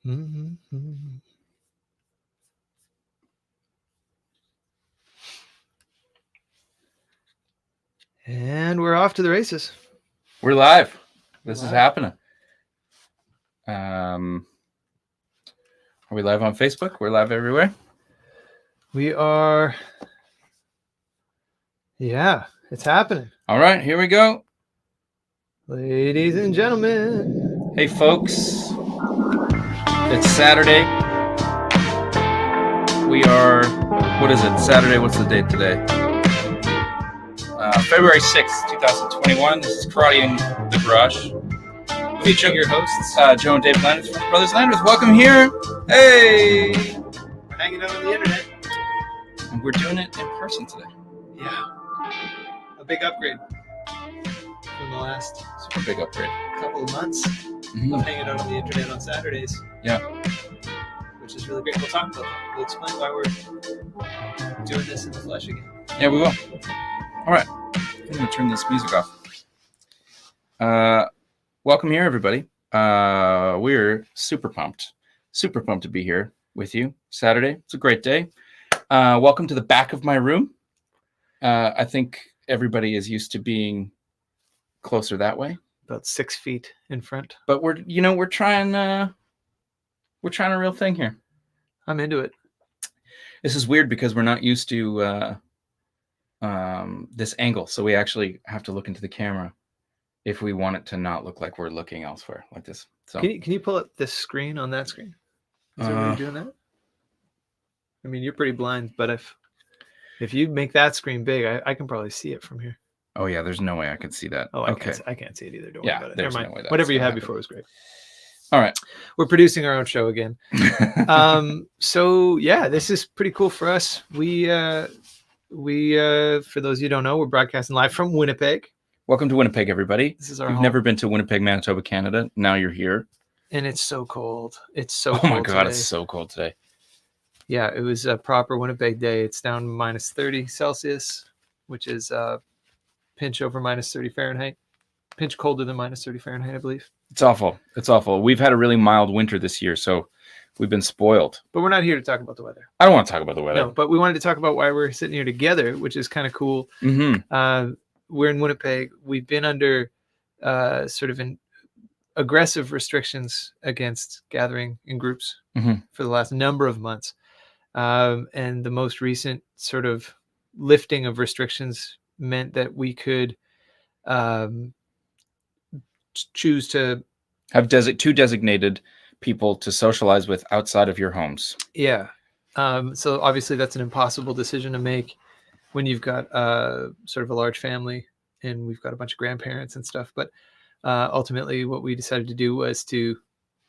Mm-hmm. And we're off to the races. We're live. This is happening. Are we live on Facebook? We're live everywhere. We are. Yeah, it's happening. All right, here we go. Ladies and gentlemen. Hey, folks. It's Saturday. We are, what is it? Saturday, what's the date today? February 6th, 2021. This is Karate in the Garage. Featuring your hosts, Joe and Dave Landers from Brothers Landers. Welcome here. Hey! We're hanging out on the internet. And we're doing it in person today. Yeah. A big upgrade from the last Super big upgrade. couple of months of hanging out on the internet on Saturdays. Yeah. Which is really great. We'll talk about that. We'll explain why we're doing this in the flesh again. Yeah, we will. All right. I'm going to turn this music off. Welcome here, everybody. We're super pumped to be here with you. Saturday. It's a great day. Welcome to the back of my room. I think everybody is used to being closer that way. About 6 feet in front. But we're trying a real thing here. I'm into it. This is weird because we're not used to this angle, so we actually have to look into the camera if we want it to not look like we're looking elsewhere like this. So can you pull up this screen on that screen? Is everybody doing that? I mean, you're pretty blind, but if you make that screen big, I can probably see it from here. Oh yeah, there's no way I could see that. Oh, okay. I can't see it either. Don't worry about it. Never mind. No way whatever you had before was great. All right, we're producing our own show again. So yeah, this is pretty cool for us. We for those of you who don't know, we're broadcasting live from Winnipeg. Welcome to Winnipeg, everybody. This is our You've home. Never been to Winnipeg, Manitoba, Canada. Now you're here. And it's so cold. It's so cold. Oh my God, today. it's so cold today. Yeah, it was a proper Winnipeg day. It's down minus 30 Celsius, which is pinch over minus 30 Fahrenheit. Pinch colder than minus 30 Fahrenheit, I believe. It's awful. It's awful. We've had a really mild winter this year, so we've been spoiled. But we're not here to talk about the weather. I don't want to talk about the weather. No, but we wanted to talk about why we're sitting here together, which is kind of cool. Mm-hmm. We're in Winnipeg. We've been under sort of aggressive restrictions against gathering in groups for the last number of months. And the most recent sort of lifting of restrictions meant that we could choose to have two designated people to socialize with outside of your homes. Yeah. So obviously that's an impossible decision to make when you've got sort of a large family and we've got a bunch of grandparents and stuff. But ultimately what we decided to do was to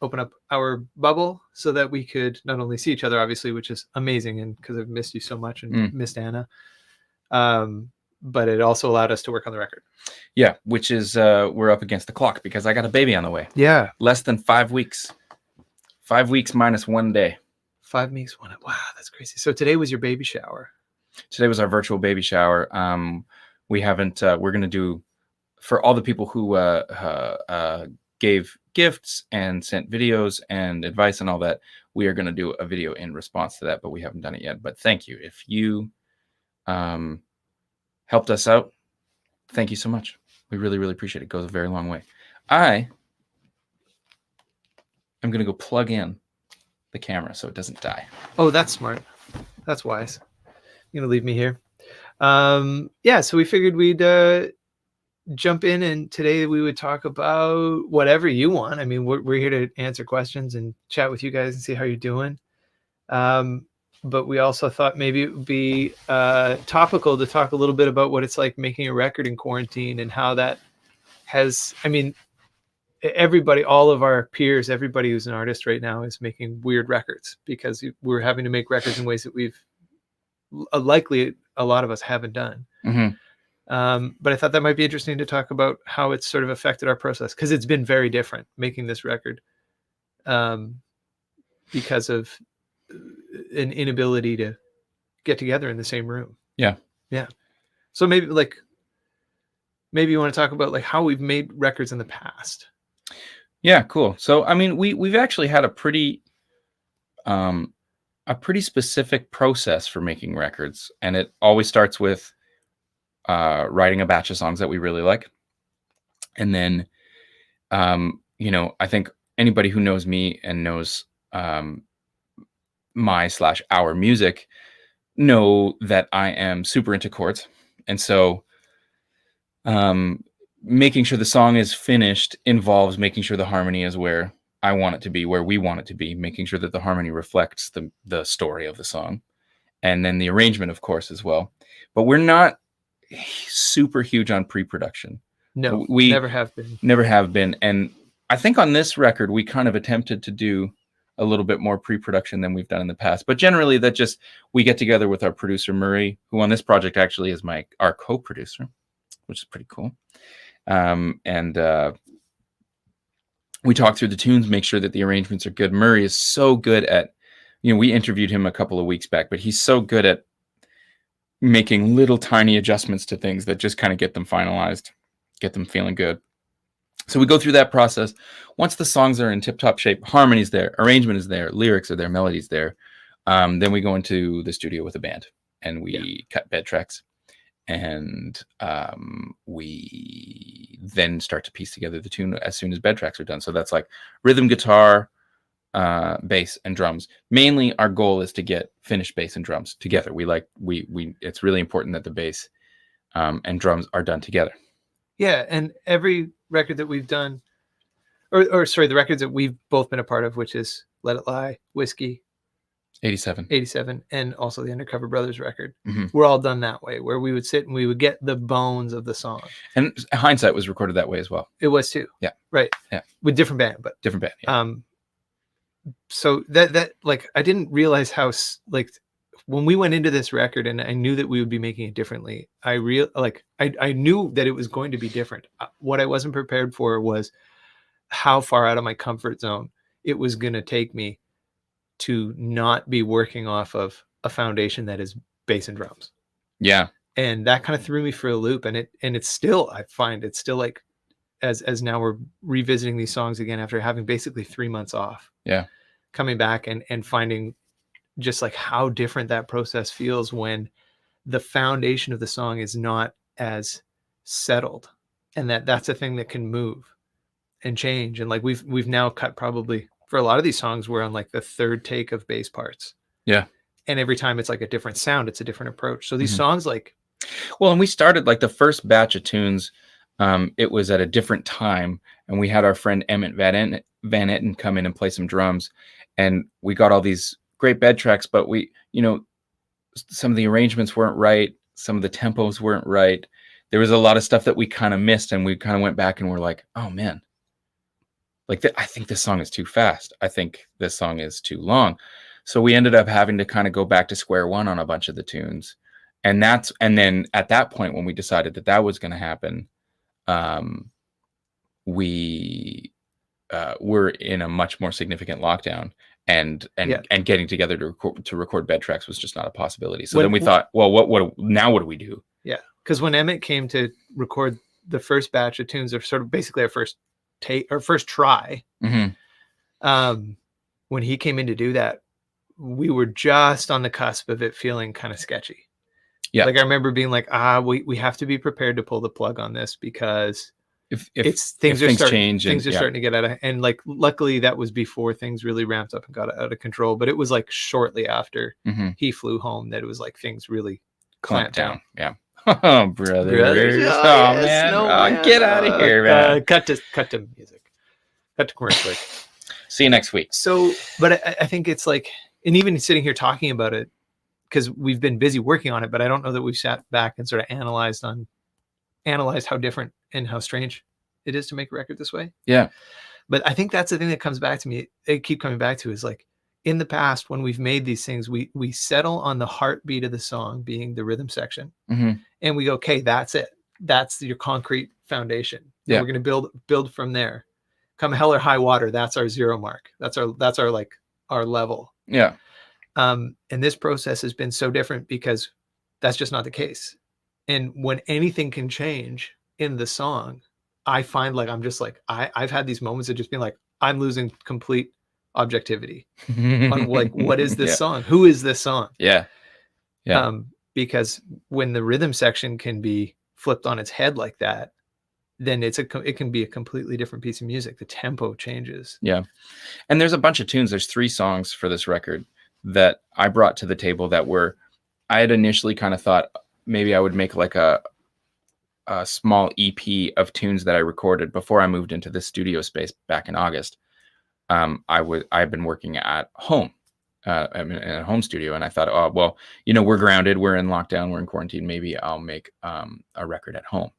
open up our bubble so that we could not only see each other, obviously, which is amazing, and because I've missed you so much and missed Anna, but it also allowed us to work on the record. Yeah, which is we're up against the clock because I got a baby on the way. Yeah. Less than 5 weeks. 5 weeks minus 1 day. 5 weeks, 1 day. Wow, that's crazy. So today was your baby shower. Today was our virtual baby shower. We haven't, we're going to do, for all the people who gave gifts and sent videos and advice and all that, we are going to do a video in response to that, but we haven't done it yet. But thank you. If you helped us out, thank you so much. We really, really appreciate it. It goes a very long way. I'm going to go plug in the camera so it doesn't die. Oh, that's smart. That's wise. You're going to leave me here. Yeah, so we figured we'd jump in, and today we would talk about whatever you want. I mean, we're here to answer questions and chat with you guys and see how you're doing. But we also thought maybe it would be topical to talk a little bit about what it's like making a record in quarantine and how that has, I mean, everybody, all of our peers, everybody who's an artist right now is making weird records because we're having to make records in ways that we've likely a lot of us haven't done. But I thought that might be interesting to talk about how it's sort of affected our process, because it's been very different making this record because of an inability to get together in the same room. Yeah. So maybe you want to talk about like how we've made records in the past. Yeah, cool. So I mean, we've actually had um a pretty specific process for making records, and it always starts with writing a batch of songs that we really like, and then I think anybody who knows me and knows um, my slash our music know that I am super into chords, and so um, making sure the song is finished involves making sure the harmony is where I want it to be, where we want it to be, making sure that the harmony reflects the story of the song, and then the arrangement, of course, as well. But we're not super huge on pre-production. No, We never have been. never have been, and I think on this record we kind of attempted to do a little bit more pre-production than we've done in the past. But generally, that just we get together with our producer Murray, who on this project actually is our co-producer, which is pretty cool. And we talk through the tunes, make sure that the arrangements are good. Murray is so good at, we interviewed him a couple of weeks back, but he's so good at making little tiny adjustments to things that just kind of get them finalized, get them feeling good. So we go through that process. Once the songs are in tip-top shape, harmony's there, arrangement is there, lyrics are there, melody's there. Then we go into the studio with a band and we cut bed tracks. And we then start to piece together the tune as soon as bed tracks are done. So that's like rhythm guitar, bass, and drums. Mainly our goal is to get finished bass and drums together. It's really important that the bass and drums are done together. Yeah, and every record that we've done, or sorry, the records that we've both been a part of, which is Let It Lie, Whiskey, 87, and also the Undercover Brothers record, we're all done that way, where we would sit and we would get the bones of the song. And Hindsight was recorded that way as well. It was too. Yeah. Right. Yeah. With different band, but different band. Yeah. So that like I didn't realize how like when we went into this record and I knew that we would be making it differently, I knew that it was going to be different. What I wasn't prepared for was how far out of my comfort zone it was going to take me to not be working off of a foundation that is bass and drums. Yeah. And that kind of threw me for a loop. And it's still, I find it's still like, as now we're revisiting these songs again, after having basically 3 months off. Yeah. Coming back and finding just like how different that process feels when the foundation of the song is not as settled, and that's a thing that can move and change. And like we've now cut, probably for a lot of these songs, we're on like the third take of bass parts. Yeah. And every time it's like a different sound, it's a different approach. So these songs, like, well, and we started like the first batch of tunes, it was at a different time, and we had our friend Emmett Van Etten come in and play some drums, and we got all these great bed tracks, but some of the arrangements weren't right, some of the tempos weren't right. There was a lot of stuff that we kind of missed, and we kind of went back and we're like, oh man, like I think this song is too fast. I think this song is too long. So we ended up having to kind of go back to square one on a bunch of the tunes. And then at that point, when we decided that was going to happen, we were in a much more significant lockdown, and getting together to record bed tracks was just not a possibility. So then we thought, well, what do we do? Yeah. Because when Emmett came to record the first batch of tunes, or sort of basically our first try, when he came in to do that, we were just on the cusp of it feeling kind of sketchy. Yeah. Like I remember being like, we have to be prepared to pull the plug on this, because things are starting to get out of, and like luckily that was before things really ramped up and got out of control. But it was like shortly after he flew home that it was like things really clamped down. Yeah. Oh, brothers. Oh, man. Get out of here, man. Cut to music. Cut to commercial. See you next week. So, but I think it's like, and even sitting here talking about it, because we've been busy working on it, but I don't know that we've sat back and sort of analyzed how different and how strange it is to make a record this way. Yeah. But I think that's the thing that comes back to me. I keep coming back to is like, in the past, when we've made these things, we settle on the heartbeat of the song being the rhythm section. And we go, okay, that's it. That's your concrete foundation. Yeah. We're going to build from there. Come hell or high water, that's our zero mark. That's our like our level. Yeah. And this process has been so different because that's just not the case. And when anything can change in the song, I find like I'm just like I've had these moments of just being like I'm losing complete objectivity on like what is this Yeah. song? Who is this song? Yeah. Yeah. Because when the rhythm section can be flipped on its head like that, then it can be a completely different piece of music. The tempo changes. Yeah. And there's a bunch of tunes. There's 3 songs for this record that I brought to the table that were, I had initially kind of thought maybe I would make like a small EP of tunes that I recorded before I moved into this studio space back in August. I've been working at home, I'm in a home studio, and I thought, oh, well, we're grounded, we're in lockdown, we're in quarantine. Maybe I'll make a record at home.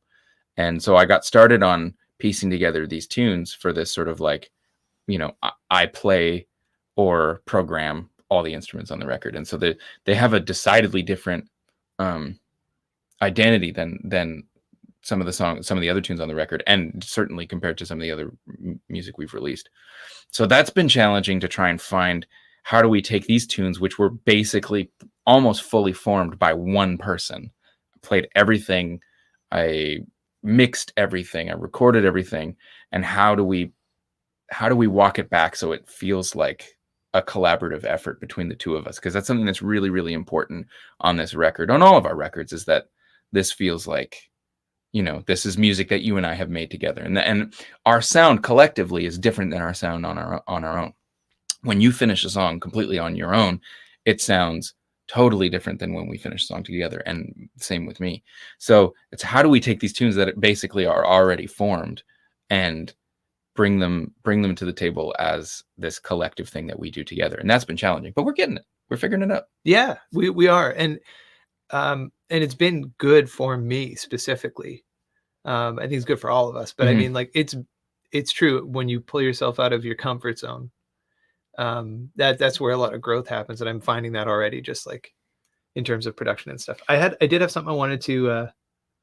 And so I got started on piecing together these tunes for this sort of like, I play or program all the instruments on the record. And so they have a decidedly different identity than some of the other tunes on the record, and certainly compared to some of the other music we've released. So that's been challenging to try and find, how do we take these tunes, which were basically almost fully formed by one person. I played everything, I mixed everything, I recorded everything, and how do we walk it back so it feels like a collaborative effort between the two of us? Because that's something that's really, really important on this record, on all of our records, is that this feels like, this is music that you and I have made together, and our sound collectively is different than our sound on our own. When you finish a song completely on your own, it sounds totally different than when we finish a song together, and same with me. So it's, how do we take these tunes that basically are already formed and bring them to the table as this collective thing that we do together? And that's been challenging, but we're getting it. We're figuring it out. Yeah, we are. And it's been good for me specifically. I think it's good for all of us, but I mean, like, it's true when you pull yourself out of your comfort zone. That's where a lot of growth happens, and I'm finding that already, just like in terms of production and stuff. I did have something I wanted to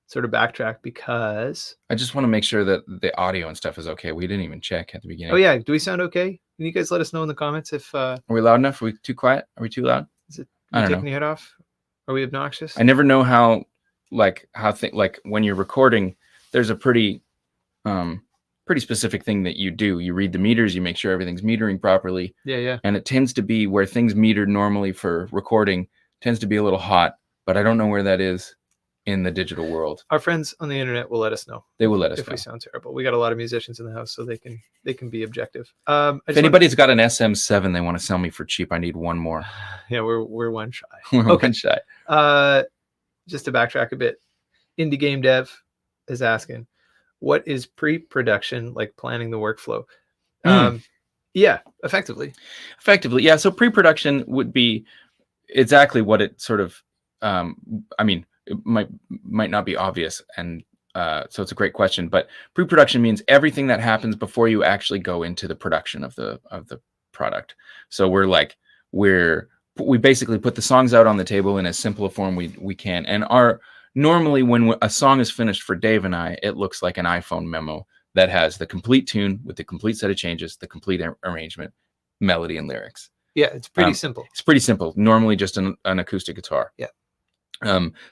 sort of backtrack, because I just want to make sure that the audio and stuff is okay. We didn't even check at the beginning. Oh yeah, do we sound okay? Can you guys let us know in the comments if are we loud enough? Are we too quiet? Are we too loud? Is it I don't know. Taking your head off? Are we obnoxious? I never know how when you're recording, there's a pretty specific thing that you do. You read the meters, you make sure everything's metering properly. Yeah. And it tends to be where things metered normally for recording tends to be a little hot, but I don't know where that is in the digital world. Our friends on the internet will let us know. They will let us if know. We sound terrible. We got a lot of musicians in the house, so they can be objective. If anybody's got an SM7 they want to sell me for cheap, I need one more. Yeah, we're one shy. We're one shy. Just to backtrack a bit, Indie Game Dev is asking, what is pre-production, like planning the workflow? Yeah, effectively. Yeah. So pre-production would be exactly what it sort of, I mean, it might not be obvious. And so it's a great question, but pre-production means everything that happens before you actually go into the production of the product. So we basically put the songs out on the table in as simple a form we can. And normally when a song is finished for Dave and I, it looks like an iPhone memo that has the complete tune with the complete set of changes, the complete arrangement, melody, and lyrics. Yeah, it's pretty simple. It's pretty simple. Normally just an acoustic guitar. Yeah.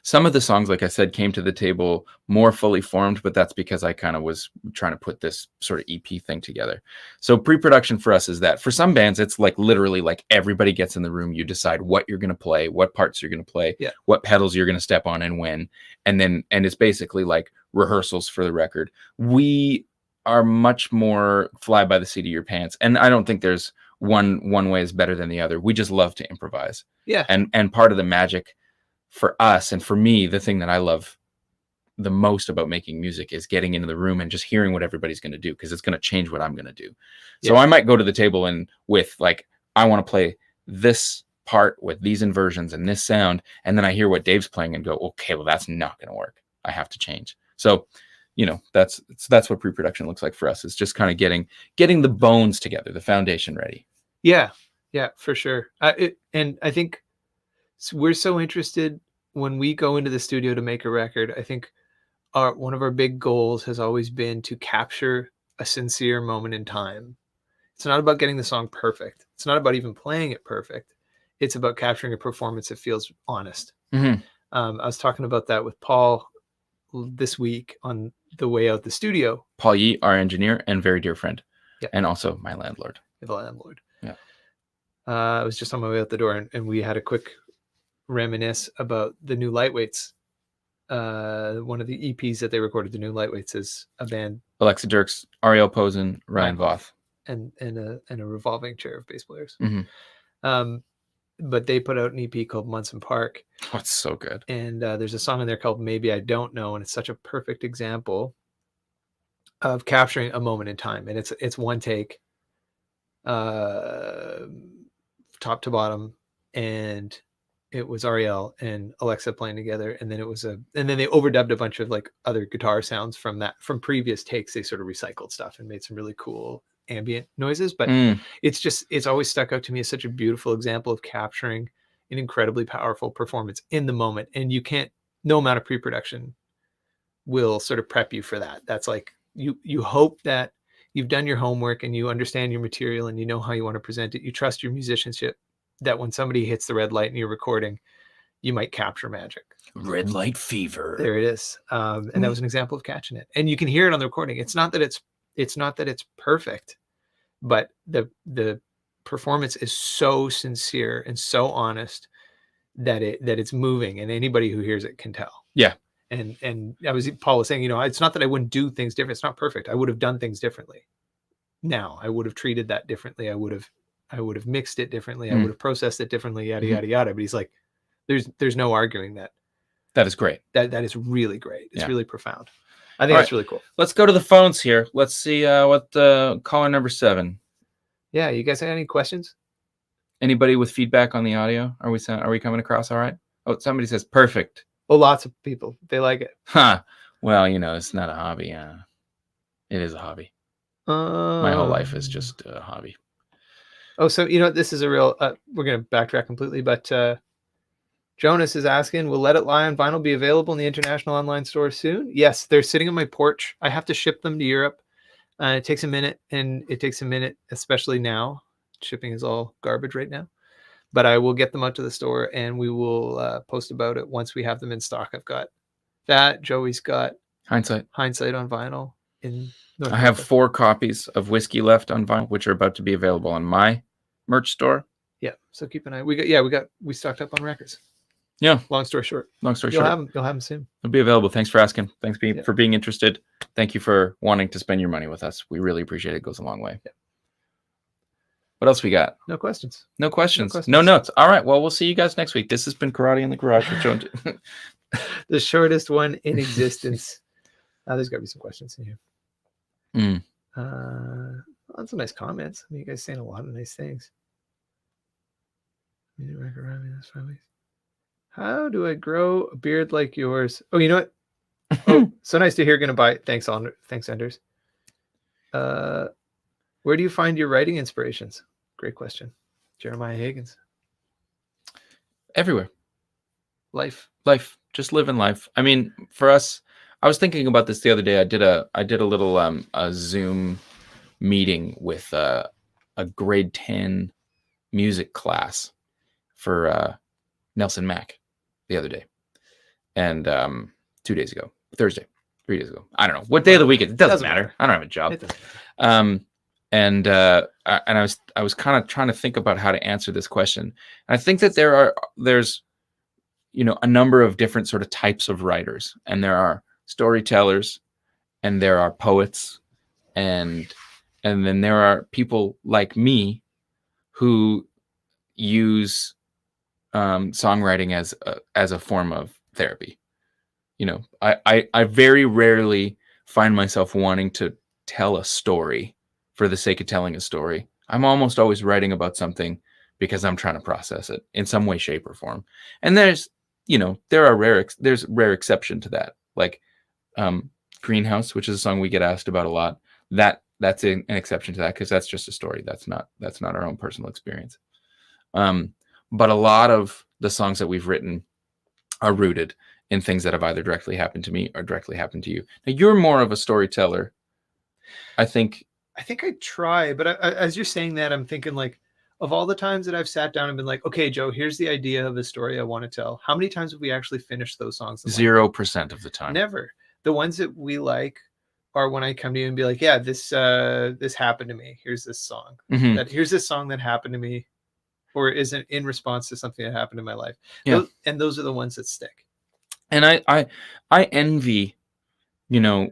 Some of the songs, like I said, came to the table more fully formed, but that's because I kind of was trying to put this sort of EP thing together. So pre-production for us is that. For some bands, it's like literally like everybody gets in the room, you decide what you're going to play, what parts you're going to play, what pedals you're going to step on and when, and it's basically like rehearsals for the record. We are much more fly by the seat of your pants, and I don't think there's one way is better than the other. We just love to improvise. Yeah. And part of the magic for us, and for me, the thing that I love the most about making music is getting into the room and just hearing what everybody's going to do, because it's going to change what I'm going to do. So I might go to the table and with like, I want to play this part with these inversions and this sound, and then I hear what Dave's playing and go, okay, well, that's not going to work. I have to change. So, that's what pre-production looks like for us. It's just kind of getting the bones together, the foundation ready. Yeah, for sure. And I think we're so interested when we go into the studio to make a record. I think one of our big goals has always been to capture a sincere moment in time. It's not about getting the song perfect. It's not about even playing it perfect. It's about capturing a performance that feels honest. I was talking about that with Paul this week on the way out the studio. Paul Yee, our engineer and very dear friend, Yeah. and also my landlord. The landlord. Yeah. I was just on my way out the door, and we had a quick reminisce about the new Lightweights. One of the EPs that they recorded, the new Lightweights, is a band. Alexa Dirks, Ariel Posen, Ryan Voth, and a revolving chair of bass players. Mm-hmm. But they put out an EP called Munson Park. Oh, it's so good. And there's a song in there called Maybe I Don't Know, and it's such a perfect example of capturing a moment in time. And it's one take, top to bottom, and it was Ariel and Alexa playing together, and then and then they overdubbed a bunch of like other guitar sounds from previous takes. They sort of recycled stuff and made some really cool ambient noises, but it's always stuck out to me as such a beautiful example of capturing an incredibly powerful performance in the moment. And no amount of pre-production will sort of prep you for that. That's like, you hope that you've done your homework and you understand your material and you know how you want to present it. You trust your musicianship, that when somebody hits the red light and you're recording, you might capture magic. Red light fever. There it is. And that was an example of catching it. And you can hear it on the recording. It's not that it's perfect, but the performance is so sincere and so honest that it's moving, and anybody who hears it can tell. Yeah. And Paul was saying, it's not that I wouldn't do things different. It's not perfect. I would have done things differently. Now I would have treated that differently. I would have mixed it differently. I would have processed it differently, yada, yada, yada. But he's like, there's no arguing that. That is great. That is really great. It's really profound. I think that's really cool. Let's go to the phones here. Let's see what the caller number 7. Yeah, you guys have any questions? Anybody with feedback on the audio? Are we coming across all right? Oh, somebody says perfect. Oh, lots of people. They like it. Huh. Well, it's not a hobby. It is a hobby. My whole life is just a hobby. Oh, so this is a real. We're going to backtrack completely, but Jonas is asking, will Let It Lie on vinyl be available in the international online store soon? Yes, they're sitting on my porch. I have to ship them to Europe. It takes a minute, especially now. Shipping is all garbage right now. But I will get them out to the store, and we will post about it once we have them in stock. I've got that. Joey's got Hindsight on vinyl in North I have 4 copies of Whiskey left on vinyl, which are about to be available on my merch store. Yeah, so keep an eye. We stocked up on records. Yeah. Long story short. You'll have them soon. They'll be available. Thanks for asking. Thanks for being interested. Thank you for wanting to spend your money with us. We really appreciate it. It goes a long way. Yeah. What else we got? No questions. No questions. No notes. All right. Well, we'll see you guys next week. This has been Karate in the Garage with Joe. The shortest one in existence. There's got to be some questions in here. Lots of nice comments. I mean, you guys saying a lot of nice things. How do I grow a beard like yours? Oh, you know what? Oh, so nice to hear. Gonna buy. Thanks, Anders. Where do you find your writing inspirations? Great question. Jeremiah Higgins. Everywhere. Life. Just living life. I mean, for us, I was thinking about this the other day. I did a little a Zoom meeting with a grade 10 music class for Nelson Mack the other day, and 2 days ago, 3 days ago. I don't know what day of the week it doesn't matter. I don't have a job. And I was kind of trying to think about how to answer this question. And I think that there's a number of different sort of types of writers, and there are storytellers, and there are poets, and then there are people like me who use songwriting as a form of therapy. I very rarely find myself wanting to tell a story for the sake of telling a story. I'm almost always writing about something because I'm trying to process it in some way, shape, or form. And there's rare exception to that, like Greenhouse, which is a song we get asked about a lot. That's an exception to that, because that's just a story. That's not our own personal experience. But a lot of the songs that we've written are rooted in things that have either directly happened to me or directly happened to you. Now, you're more of a storyteller. I think I try, but as you're saying that, I'm thinking, like, of all the times that I've sat down and been like, okay, Joe, here's the idea of the story I want to tell. How many times have we actually finished those songs? 0% of the time. Never. The ones that we like are when I come to you and be like, yeah, this happened to me. Here's this song. Mhm. Here's this song that happened to me, or isn't in response to something that happened in my life. Yeah. Those are the ones that stick. And I envy, you know,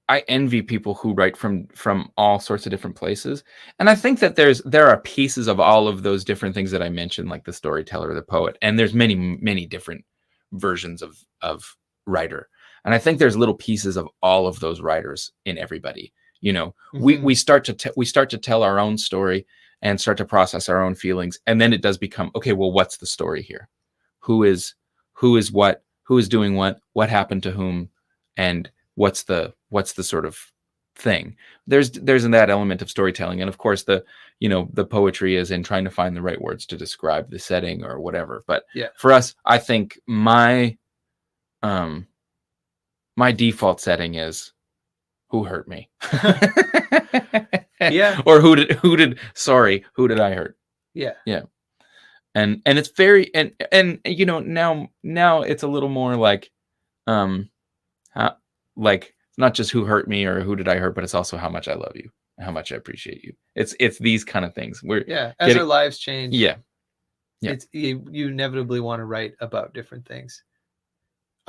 I envy people who write from all sorts of different places. And I think that there are pieces of all of those different things that I mentioned, like the storyteller, the poet, and there's many different versions of writer. And I think there's little pieces of all of those writers in everybody. You know, we start to tell our own story and start to process our own feelings, and then it does become, okay, well, what's the story here? Who is what? Who is doing what happened to whom? And what's the sort of thing? There's in that element of storytelling, and of course the poetry is in trying to find the right words to describe the setting or whatever. But yeah, for us, I think my default setting is who hurt me. yeah, or who did I hurt? yeah. And it's very, and now it's a little more like like it's not just who hurt me or who did I hurt, but it's also how much I love you and how much I appreciate you. It's these kind of things. As our lives change, yeah. It's you inevitably want to write about different things.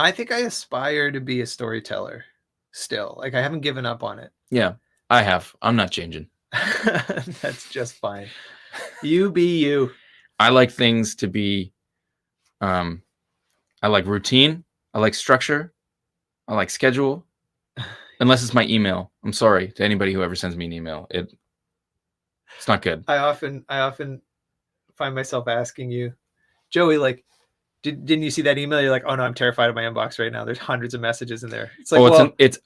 I think I aspire to be a storyteller still. Like, I haven't given up on it. Yeah, I have. I'm not changing. That's just fine. You be you. I like things to be I like routine, I like structure, I like schedule. Unless it's my email. I'm sorry to anybody who ever sends me an email. It's not good. I often find myself asking you, Joey, like, didn't you see that email? You're like, oh no, I'm terrified of my inbox right now. There's hundreds of messages in there. It's like, it's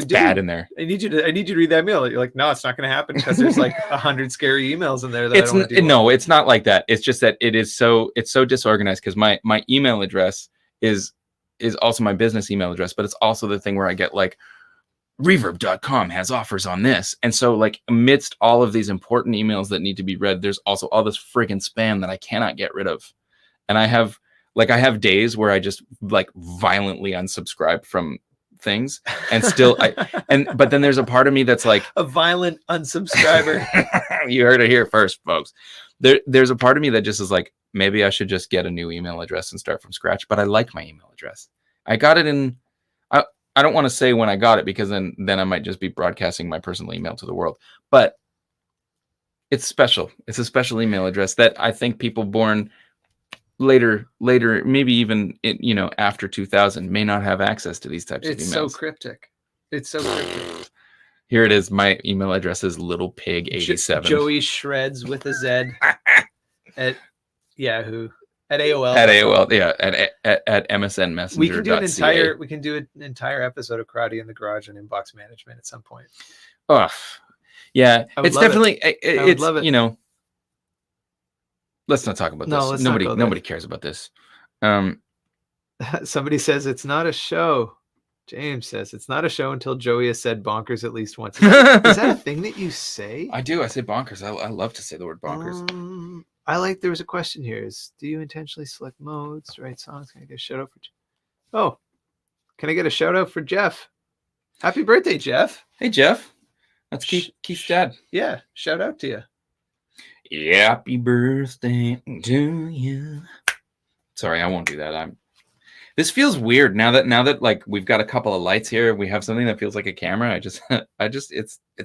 bad in there. I need you to read that email. You're like, no, it's not going to happen because there's like 100 scary emails in there that I don't want to deal with. It's not like that. It's just that it's so disorganized because my email address is also my business email address, but it's also the thing where I get like reverb.com has offers on this. And so like amidst all of these important emails that need to be read, there's also all this friggin' spam that I cannot get rid of. And I have days where I just like violently unsubscribe from things and still but then there's a part of me that's like a violent unsubscriber. You heard it here first, folks. There's a part of me that just is like, maybe I should just get a new email address and start from scratch. But I like my email address. I got it in, I don't want to say when I got it because then I might just be broadcasting my personal email to the world. But it's special. It's a special email address that I think people born later, maybe even after 2000 may not have access to these types of emails. It's so cryptic. Here it is. My email address is littlepig87. Joey Shreds with a Z at Yahoo. At AOL. At AOL, yeah. At MSN Messenger. We can do an entire episode of Karate in the Garage and inbox management at some point. Oh, yeah. It's definitely I would love it. Let's not talk about this. Nobody cares about this. Somebody says it's not a show. James says it's not a show until Joey has said bonkers at least once. Is that a thing that you say? I do. I say bonkers. I love to say the word bonkers. There was a question here. Do you intentionally select modes to write songs? Can I get a shout out for? Oh, can I get a shout out for Jeff? Happy birthday, Jeff. Hey, Jeff. That's Keith's dad. Yeah. Shout out to you. Happy birthday to you. Sorry, I won't do that. This feels weird now that like we've got a couple of lights here. We have something that feels like a camera. It's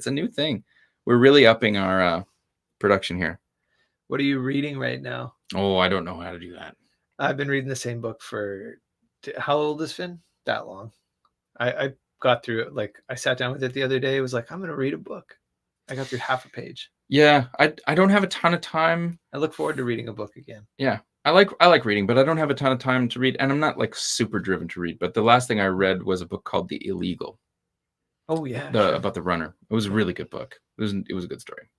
a new thing. We're really upping our production here. What are you reading right now? Oh, I don't know how to do that. I've been reading the same book for how old is Finn? That long. I got through it. Like I sat down with it the other day. It was like, I'm going to read a book. I got through half a page. Yeah. I don't have a ton of time. I look forward to reading a book again. Yeah. I like reading, but I don't have a ton of time to read. And I'm not like super driven to read, but the last thing I read was a book called The Illegal. Oh yeah. About the runner. It was a really good book. It was a good story.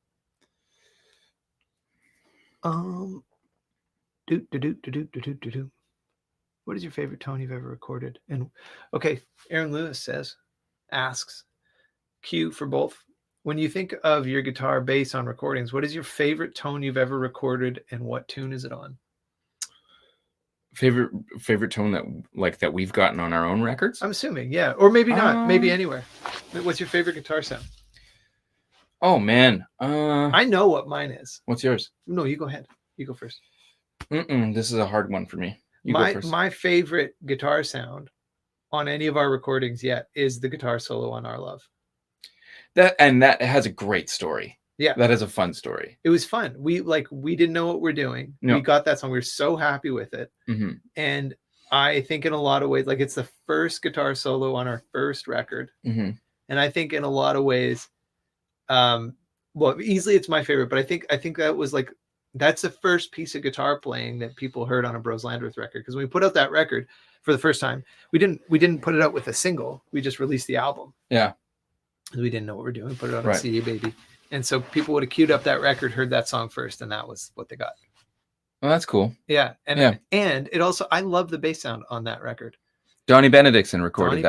What is your favorite tone you've ever recorded? And okay, Aaron Lewis asks, Q for both. When you think of your guitar bass on recordings, what is your favorite tone you've ever recorded and what tune is it on? Favorite tone that we've gotten on our own records? I'm assuming, yeah, or maybe not. Maybe anywhere. What's your favorite guitar sound? Oh man, I know what mine is. What's yours? No, you go ahead. You go first. This is a hard one for me. You go first. My favorite guitar sound on any of our recordings yet is the guitar solo on Our Love. That has a great story. Yeah, that is a fun story. It was fun. We didn't know what we're doing. No. We got that song. We were so happy with it. Mm-hmm. And I think in a lot of ways, like it's the first guitar solo on our first record. Mm-hmm. And I think in a lot of ways, well, easily it's my favorite, but I think that was like, that's the first piece of guitar playing that people heard on a Bros Landreth record. Because when we put out that record for the first time, we didn't put it out with a single. We just released the album. Yeah. We didn't know what we're doing. Put it on a CD, baby. And so people would have queued up that record, heard that song first, and that was what they got. Well, that's cool. Yeah. And it also, I love the bass sound on that record. Donnie Benedictson recorded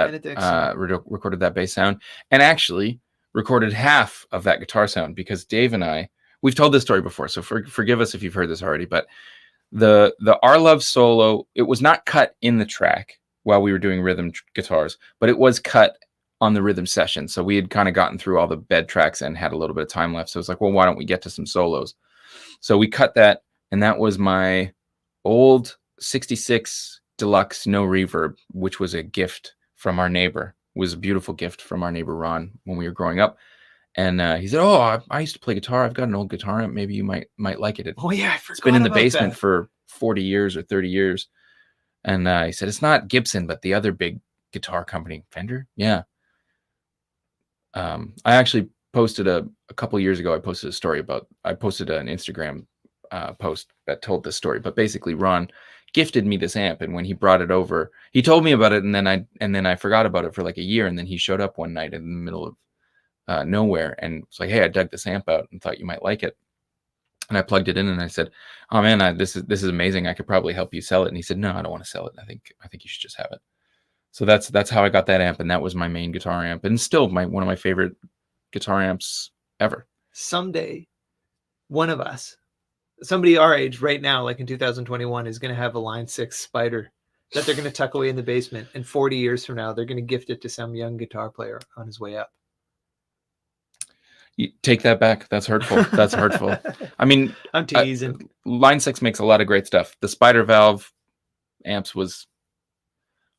recorded that bass sound, and actually recorded half of that guitar sound, because Dave and I, we've told this story before, so forgive us if you've heard this already, but the Our Love solo, it was not cut in the track while we were doing rhythm guitars, but it was cut on the rhythm session. So we had kind of gotten through all the bed tracks and had a little bit of time left. So it's like, well, why don't we get to some solos? So we cut that, and that was my old 66 Deluxe no reverb, which was a gift from our neighbor. It was a beautiful gift from our neighbor Ron when we were growing up. And he said, "Oh, I used to play guitar. I've got an old guitar amp. Maybe you might like it." Oh yeah, I forgot. It's been in the basement for 40 years or 30 years. And he said, "It's not Gibson, but the other big guitar company, Fender." Yeah. I actually posted a couple of years ago. I posted an Instagram post that told this story. But basically, Ron gifted me this amp, and when he brought it over, he told me about it, and then I forgot about it for like a year, and then he showed up one night in the middle of nowhere, and was like, "Hey, I dug this amp out and thought you might like it." And I plugged it in, and I said, "Oh man, this is amazing. I could probably help you sell it." And he said, "No, I don't want to sell it. I think you should just have it." So that's how I got that amp, and that was my main guitar amp, and still one of my favorite guitar amps ever. Someday, one of us, somebody our age right now, like in 2021, is going to have a Line 6 Spider that they're going to tuck away in the basement, and 40 years from now, they're going to gift it to some young guitar player on his way up. You take that back. That's hurtful. That's hurtful. I mean, I'm teasing. Line 6 makes a lot of great stuff. The Spider Valve amps was,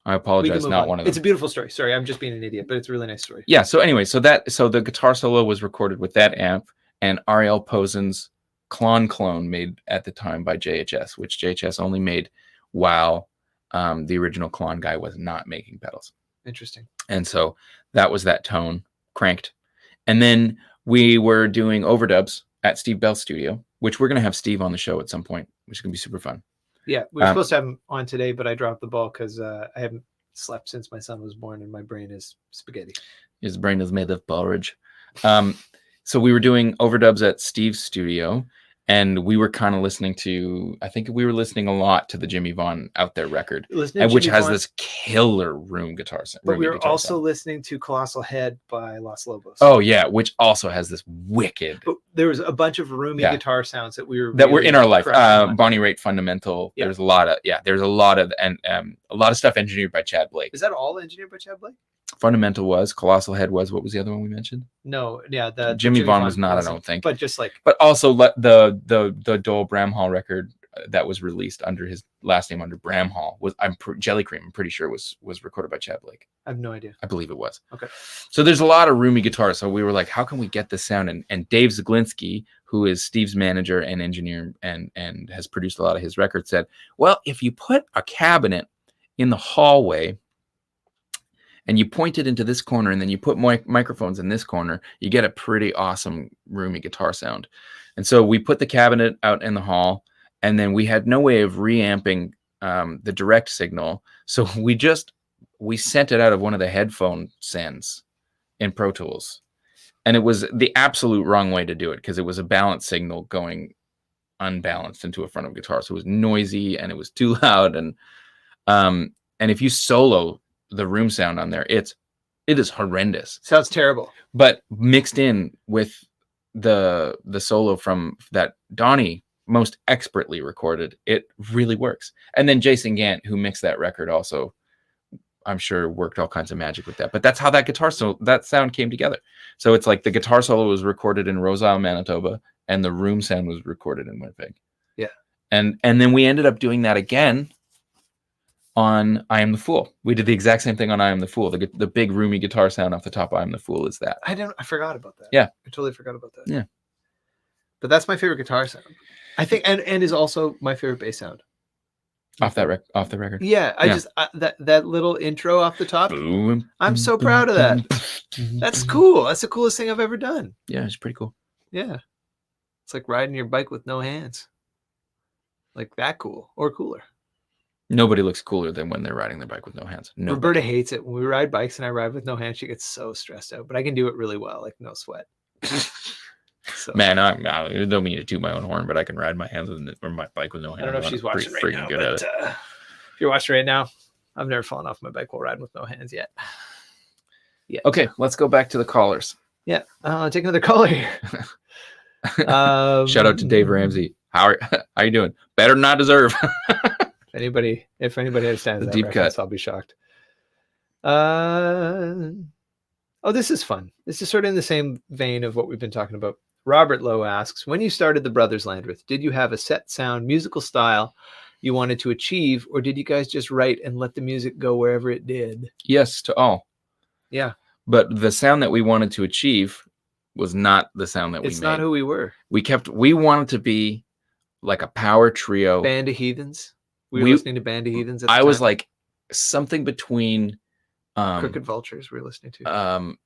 I apologize, not one of them. It's a beautiful story. Sorry, I'm just being an idiot, but it's a really nice story. Yeah. So anyway, so the guitar solo was recorded with that amp and Ariel Posen's clone made at the time by JHS, which JHS only made while the original Klon guy was not making pedals. Interesting. And so that was that tone cranked. And then we were doing overdubs at Steve Bell's studio, which we're going to have Steve on the show at some point, which is going to be super fun. Yeah, we were supposed to have him on today, but I dropped the ball because I haven't slept since my son was born, and my brain is spaghetti. His brain is made of porridge. So we were doing overdubs at Steve's studio, and we were kind of listening to, I think we were listening a lot to the Jimmy Vaughn Out There record, which has this killer room guitar sound. But we were also listening to Colossal Head by Los Lobos. Oh yeah, which also has this wicked. But there was a bunch of roomy guitar sounds that were in our life. Bonnie Raitt Fundamental. Yeah. There's a lot of and a lot of stuff engineered by Chad Blake. Is that all engineered by Chad Blake? Fundamental was, Colossal Head was. What was the other one we mentioned? No, yeah, the Jimmy Vaughn was not, I don't think. But just like, but also the Dole Bramhall record that was released under his last name under Bramhall was Jelly Cream. I'm pretty sure was recorded by Chad Blake. I have no idea. I believe it was. Okay. So there's a lot of roomy guitars. So we were like, how can we get this sound? And Dave Zaglinski, who is Steve's manager and engineer and has produced a lot of his records, said, well, if you put a cabinet in the hallway and you point it into this corner, and then you put microphones in this corner, you get a pretty awesome roomy guitar sound. And so we put the cabinet out in the hall, and then we had no way of reamping the direct signal. So we sent it out of one of the headphone sends in Pro Tools. And it was the absolute wrong way to do it, because it was a balanced signal going unbalanced into a front of guitar. So it was noisy and it was too loud. And if you solo the room sound on there, it is horrendous. Sounds terrible. But mixed in with the solo from that Donnie most expertly recorded, it really works. And then Jason Gant, who mixed that record, also, I'm sure, worked all kinds of magic with that. But that's how that sound came together. So it's like the guitar solo was recorded in Rose Isle, Manitoba, and the room sound was recorded in Winnipeg. Yeah. And then we ended up doing that again on I Am the Fool. We did the exact same thing on I Am the Fool. The big roomy guitar sound off the top of I Am the Fool is that. I forgot about that. Yeah. I totally forgot about that. Yeah. But that's my favorite guitar sound. I think, and is also my favorite bass sound. Off the record. Yeah, that little intro off the top. Boom. I'm so proud of that. That's cool. That's the coolest thing I've ever done. Yeah, it's pretty cool. Yeah. It's like riding your bike with no hands. Like that cool or cooler. Nobody looks cooler than when they're riding their bike with no hands. Nobody. Roberta hates it. When we ride bikes and I ride with no hands, she gets so stressed out. But I can do it really well, like no sweat. So. Man, I don't mean to toot my own horn, but I can ride my hands or my bike with no hands. I don't know if she's watching right now, good but if you're watching right now, I've never fallen off my bike while riding with no hands yet. Yeah. Okay, let's go back to the callers. Yeah, take another caller here. Shout out to Dave Ramsey. How you doing? Better than I deserve. If anybody understands that deep reference, cut. I'll be shocked. This is fun. This is sort of in the same vein of what we've been talking about. Robert Lowe asks, when you started the Brothers Landreth, did you have a set sound, musical style you wanted to achieve, or did you guys just write and let the music go wherever it did? Yes to all. Yeah. But the sound that we wanted to achieve was not the sound that we made. It's not who we were. We wanted to be like a power trio. Band of Heathens. We were listening to Band of Heathens at the I time. was like something between Crooked Vultures we were listening to.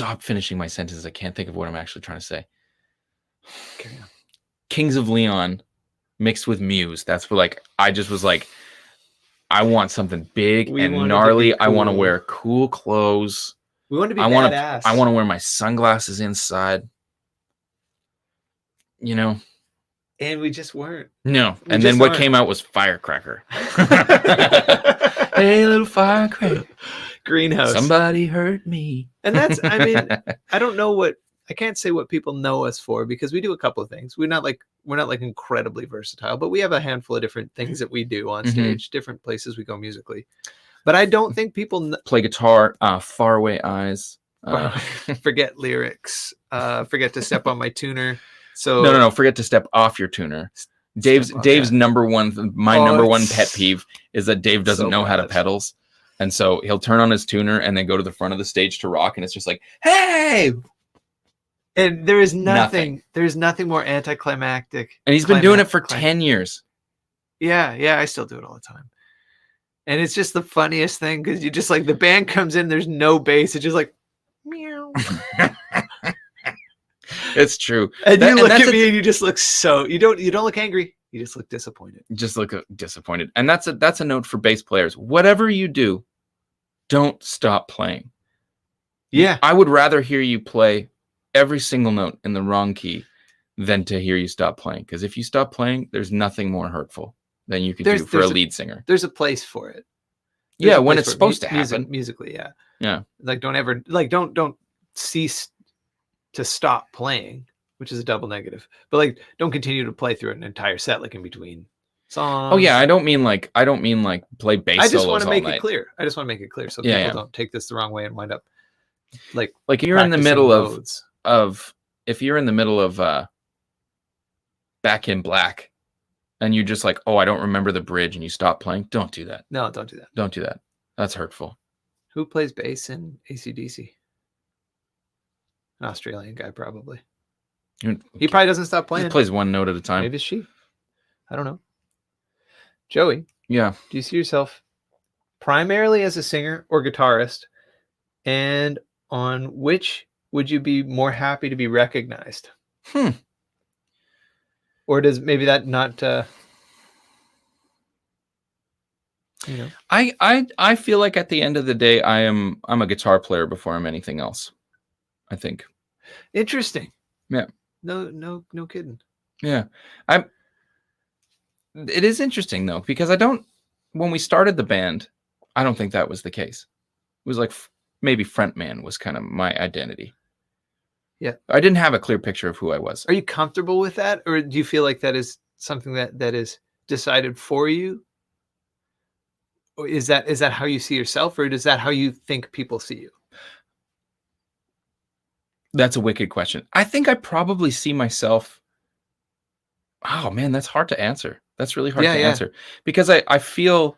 Stop finishing my sentences. I can't think of what I'm actually trying to say. Carry on. Kings of Leon mixed with Muse. That's what I just was like, I want something big and gnarly. Cool. I want to wear cool clothes. We want to be badass. I want to wear my sunglasses inside. You know? And we just weren't. No. And then what came out was Firecracker. Hey, little firecracker. Greenhouse. Somebody hurt me. And that's, I mean, I can't say what people know us for because we do a couple of things. We're not like incredibly versatile, but we have a handful of different things that we do on stage, different places we go musically. But I don't think people play guitar, Faraway Eyes. Forget lyrics. Forget to step on my tuner. So no. Forget to step off your tuner. Dave's number one pet peeve is that Dave doesn't know how to pedals. And so he'll turn on his tuner and then go to the front of the stage to rock. And it's just like, hey. And there is nothing. There's nothing more anticlimactic. And he's been doing it for 10 years. Yeah. I still do it all the time. And it's just the funniest thing because you just like the band comes in, there's no bass. It's just like, meow. It's true. And you look at me and you just look you don't look angry. You just look disappointed. Just look disappointed. And that's a note for bass players. Whatever you do, don't stop playing. Yeah. I would rather hear you play every single note in the wrong key than to hear you stop playing. Because if you stop playing, there's nothing more hurtful than you could do for a lead singer. There's a place for it. When it's supposed to happen. Musically, yeah. Yeah. Like don't cease to stop playing, which is a double negative. But like don't continue to play through an entire set like in between songs. Oh yeah, I don't mean like play bass solos all night. I just want to make it clear. I just want to make it clear so people don't take this the wrong way and wind up like you're in the middle of if you're in the middle of Back in Black and you're just like, oh, I don't remember the bridge and you stop playing. Don't do that. No, don't do that. Don't do that. That's hurtful. Who plays bass in AC/DC? An Australian guy, probably. He probably doesn't stop playing. He plays one note at a time. Maybe it's she. I don't know. Joey. Yeah. Do you see yourself primarily as a singer or guitarist? And on which would you be more happy to be recognized? Or does maybe that not I feel like at the end of the day I'm a guitar player before I'm anything else. I think. Interesting. Yeah. No kidding. Yeah. It is interesting though, because when we started the band, I don't think that was the case. It was like maybe frontman was kind of my identity. Yeah. I didn't have a clear picture of who I was. Are you comfortable with that, or do you feel like that is something that is decided for you? Or is that how you see yourself, or is that how you think people see you? That's a wicked question. I think I probably see myself. Oh man, that's hard to answer. That's really hard Yeah, to yeah. answer because I feel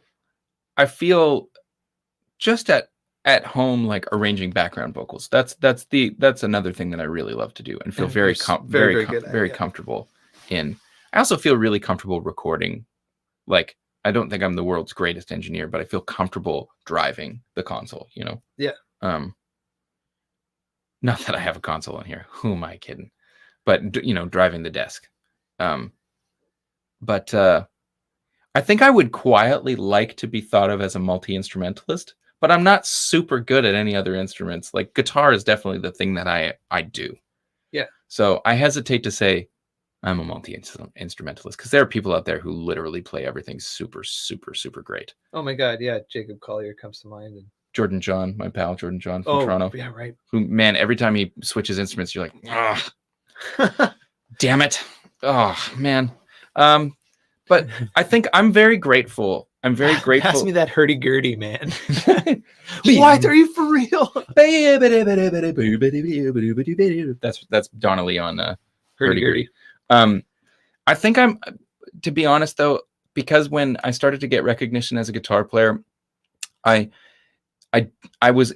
just at home like arranging background vocals. That's another thing that I really love to do and feel And you're very, very good at it. very Yeah. comfortable in. I also feel really comfortable recording. Like I don't think I'm the world's greatest engineer, but I feel comfortable driving the console, you know. Yeah. Um not that I have a console in here. Who am I kidding? But you know, driving the desk. Um but I think I would quietly like to be thought of as a multi-instrumentalist, but I'm not super good at any other instruments. Like guitar is definitely the thing that I do. Yeah. So I hesitate to say I'm a multi-instrumentalist because there are people out there who literally play everything super, super, super great. Oh my God. Yeah. Jacob Collier comes to mind. And Jordan John, my pal Jordan John from Toronto, yeah, right. who, man, every time he switches instruments, you're like, ah, damn it. Oh, man. But I think I'm very grateful. I'm very grateful. Pass me that hurdy-gurdy, man. What? Are you for real? That's Donnelly on Hurdy-gurdy. I think to be honest though, because when I started to get recognition as a guitar player, I was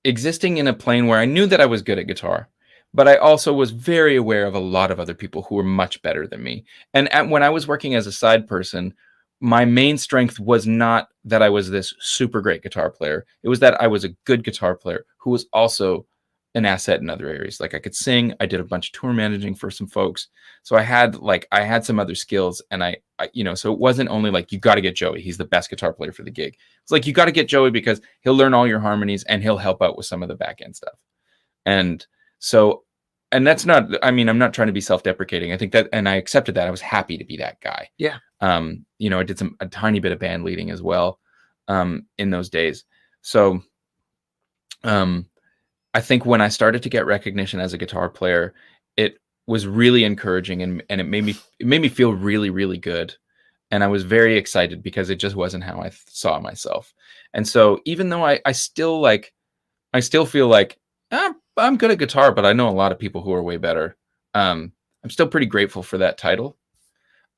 existing in a plane where I knew that I was good at guitar, but I also was very aware of a lot of other people who were much better than me. And when I was working as a side person, my main strength was not that I was this super great guitar player. It was that I was a good guitar player who was also an asset in other areas. Like I could sing, I did a bunch of tour managing for some folks. So I had some other skills, and I so it wasn't only like, you got to get Joey, he's the best guitar player for the gig. It's like, you got to get Joey because he'll learn all your harmonies and he'll help out with some of the back end stuff. And so, and that's not, I mean, I'm not trying to be self-deprecating. I think that, and I accepted that. I was happy to be that guy. Yeah. I did a tiny bit of band leading as well, in those days. So, I think when I started to get recognition as a guitar player, it was really encouraging, and it made me feel really, really good. And I was very excited because it just wasn't how I saw myself. And so even though I still feel like I'm good at guitar, but I know a lot of people who are way better. I'm still pretty grateful for that title.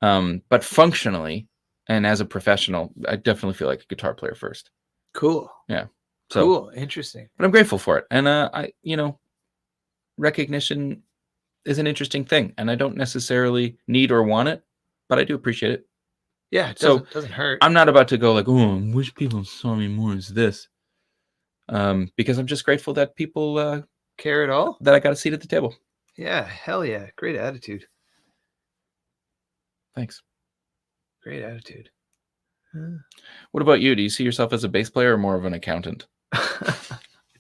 But functionally and as a professional, I definitely feel like a guitar player first. Cool. Yeah. So, cool. Interesting. But I'm grateful for it. And recognition is an interesting thing, and I don't necessarily need or want it, but I do appreciate it. Yeah, it doesn't hurt. I'm not about to go like, oh, I wish people saw me more as this. Because I'm just grateful that people care at all, that I got a seat at the table. Yeah, hell yeah. Great attitude. Thanks. Great attitude. What about you? Do you see yourself as a bass player or more of an accountant?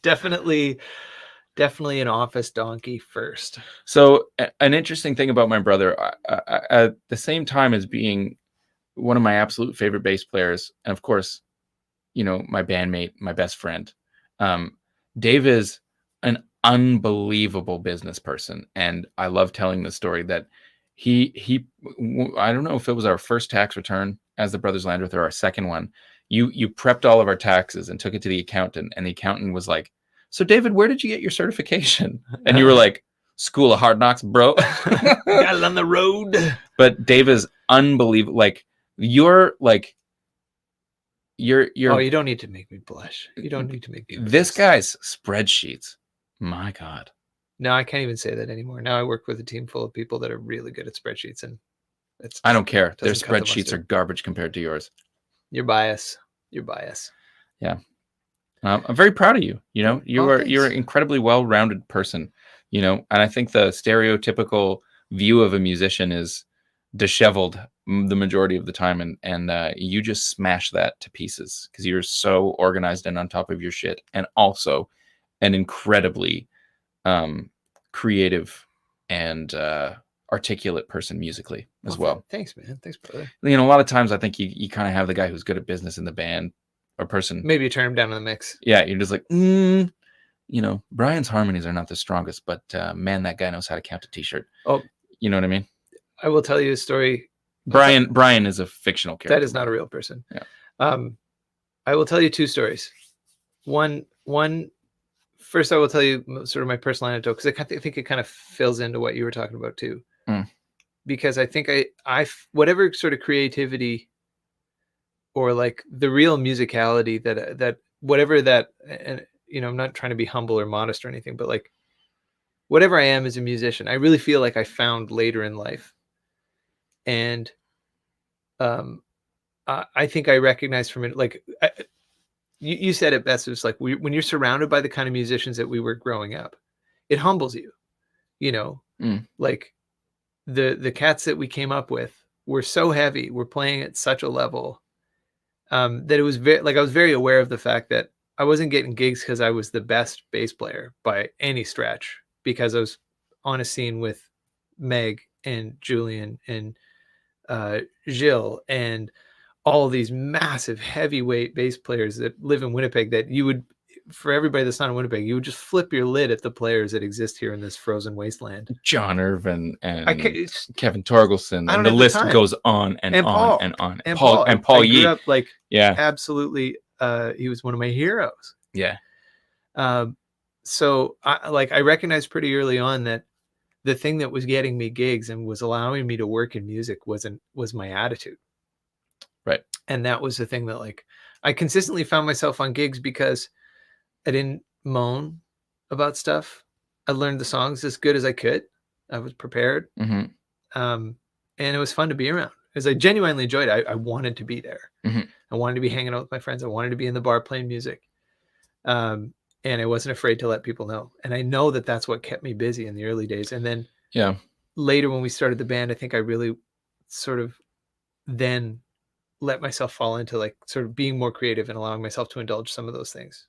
Definitely an office donkey first. So an interesting thing about my brother, at the same time as being one of my absolute favorite bass players, and of course, my bandmate, my best friend, Dave is an unbelievable business person. And I love telling the story that he I don't know if it was our first tax return as the Brothers Landreth or our second one. You prepped all of our taxes and took it to the accountant, and the accountant was like, "So David, where did you get your certification?" And you were like, "School of Hard Knocks, bro." Got it on the road. But Dave is unbelievable. Like you're. Oh, you don't need to make me blush. You don't need to make me blush. This guy's spreadsheets. My God. No, I can't even say that anymore. Now I work with a team full of people that are really good at spreadsheets, and I don't care. Their spreadsheets are garbage compared to yours. Your bias. Yeah. I'm very proud of you. You're an incredibly well-rounded person, and I think the stereotypical view of a musician is disheveled the majority of the time. And you just smash that to pieces because you're so organized and on top of your shit, and also an incredibly creative and articulate person musically as well. Thanks, man. Thanks, brother. A lot of times I think you kind of have the guy who's good at business in the band or person. Maybe you turn him down in the mix. Yeah, you're just like, you know, Brian's harmonies are not the strongest, but man, that guy knows how to count a t-shirt. Oh, You know what I mean? I will tell you a story. Brian is a fictional character. That is not a real person. Yeah. I will tell you two stories. One, first, I will tell you sort of my personal anecdote, because I think it kind of fills into what you were talking about too. Because I think I whatever sort of creativity or like the real musicality that whatever that, and you know, I'm not trying to be humble or modest or anything, but like whatever I am as a musician, I really feel like I found later in life. And I think I recognize from it, like you said it best. It's like when you're surrounded by the kind of musicians that we were growing up, it humbles you, you know, like the cats that we came up with were so heavy. We're playing at such a level that it was very, like, I was very aware of the fact that I wasn't getting gigs because I was the best bass player by any stretch, because I was on a scene with Meg and Julian and Gilles and all these massive heavyweight bass players that live in Winnipeg, that you would, for everybody that's not in Winnipeg, you would just flip your lid at the players that exist here in this frozen wasteland. John Irvin and Kevin Torgelson, and the list goes on and on and on. And Paul Yee. Grew up, like, absolutely. He was one of my heroes. Yeah. So I recognized pretty early on that the thing that was getting me gigs and was allowing me to work in music was my attitude. Right. And that was the thing that, like, I consistently found myself on gigs because I didn't moan about stuff. I learned the songs as good as I could. I was prepared. And it was fun to be around, because I genuinely enjoyed it. I wanted to be there. I wanted to be hanging out with my friends. I wanted to be in the bar playing music. And I wasn't afraid to let people know. And I know that that's what kept me busy in the early days. And then later, when we started the band, I think I really sort of then let myself fall into, like, sort of being more creative and allowing myself to indulge some of those things.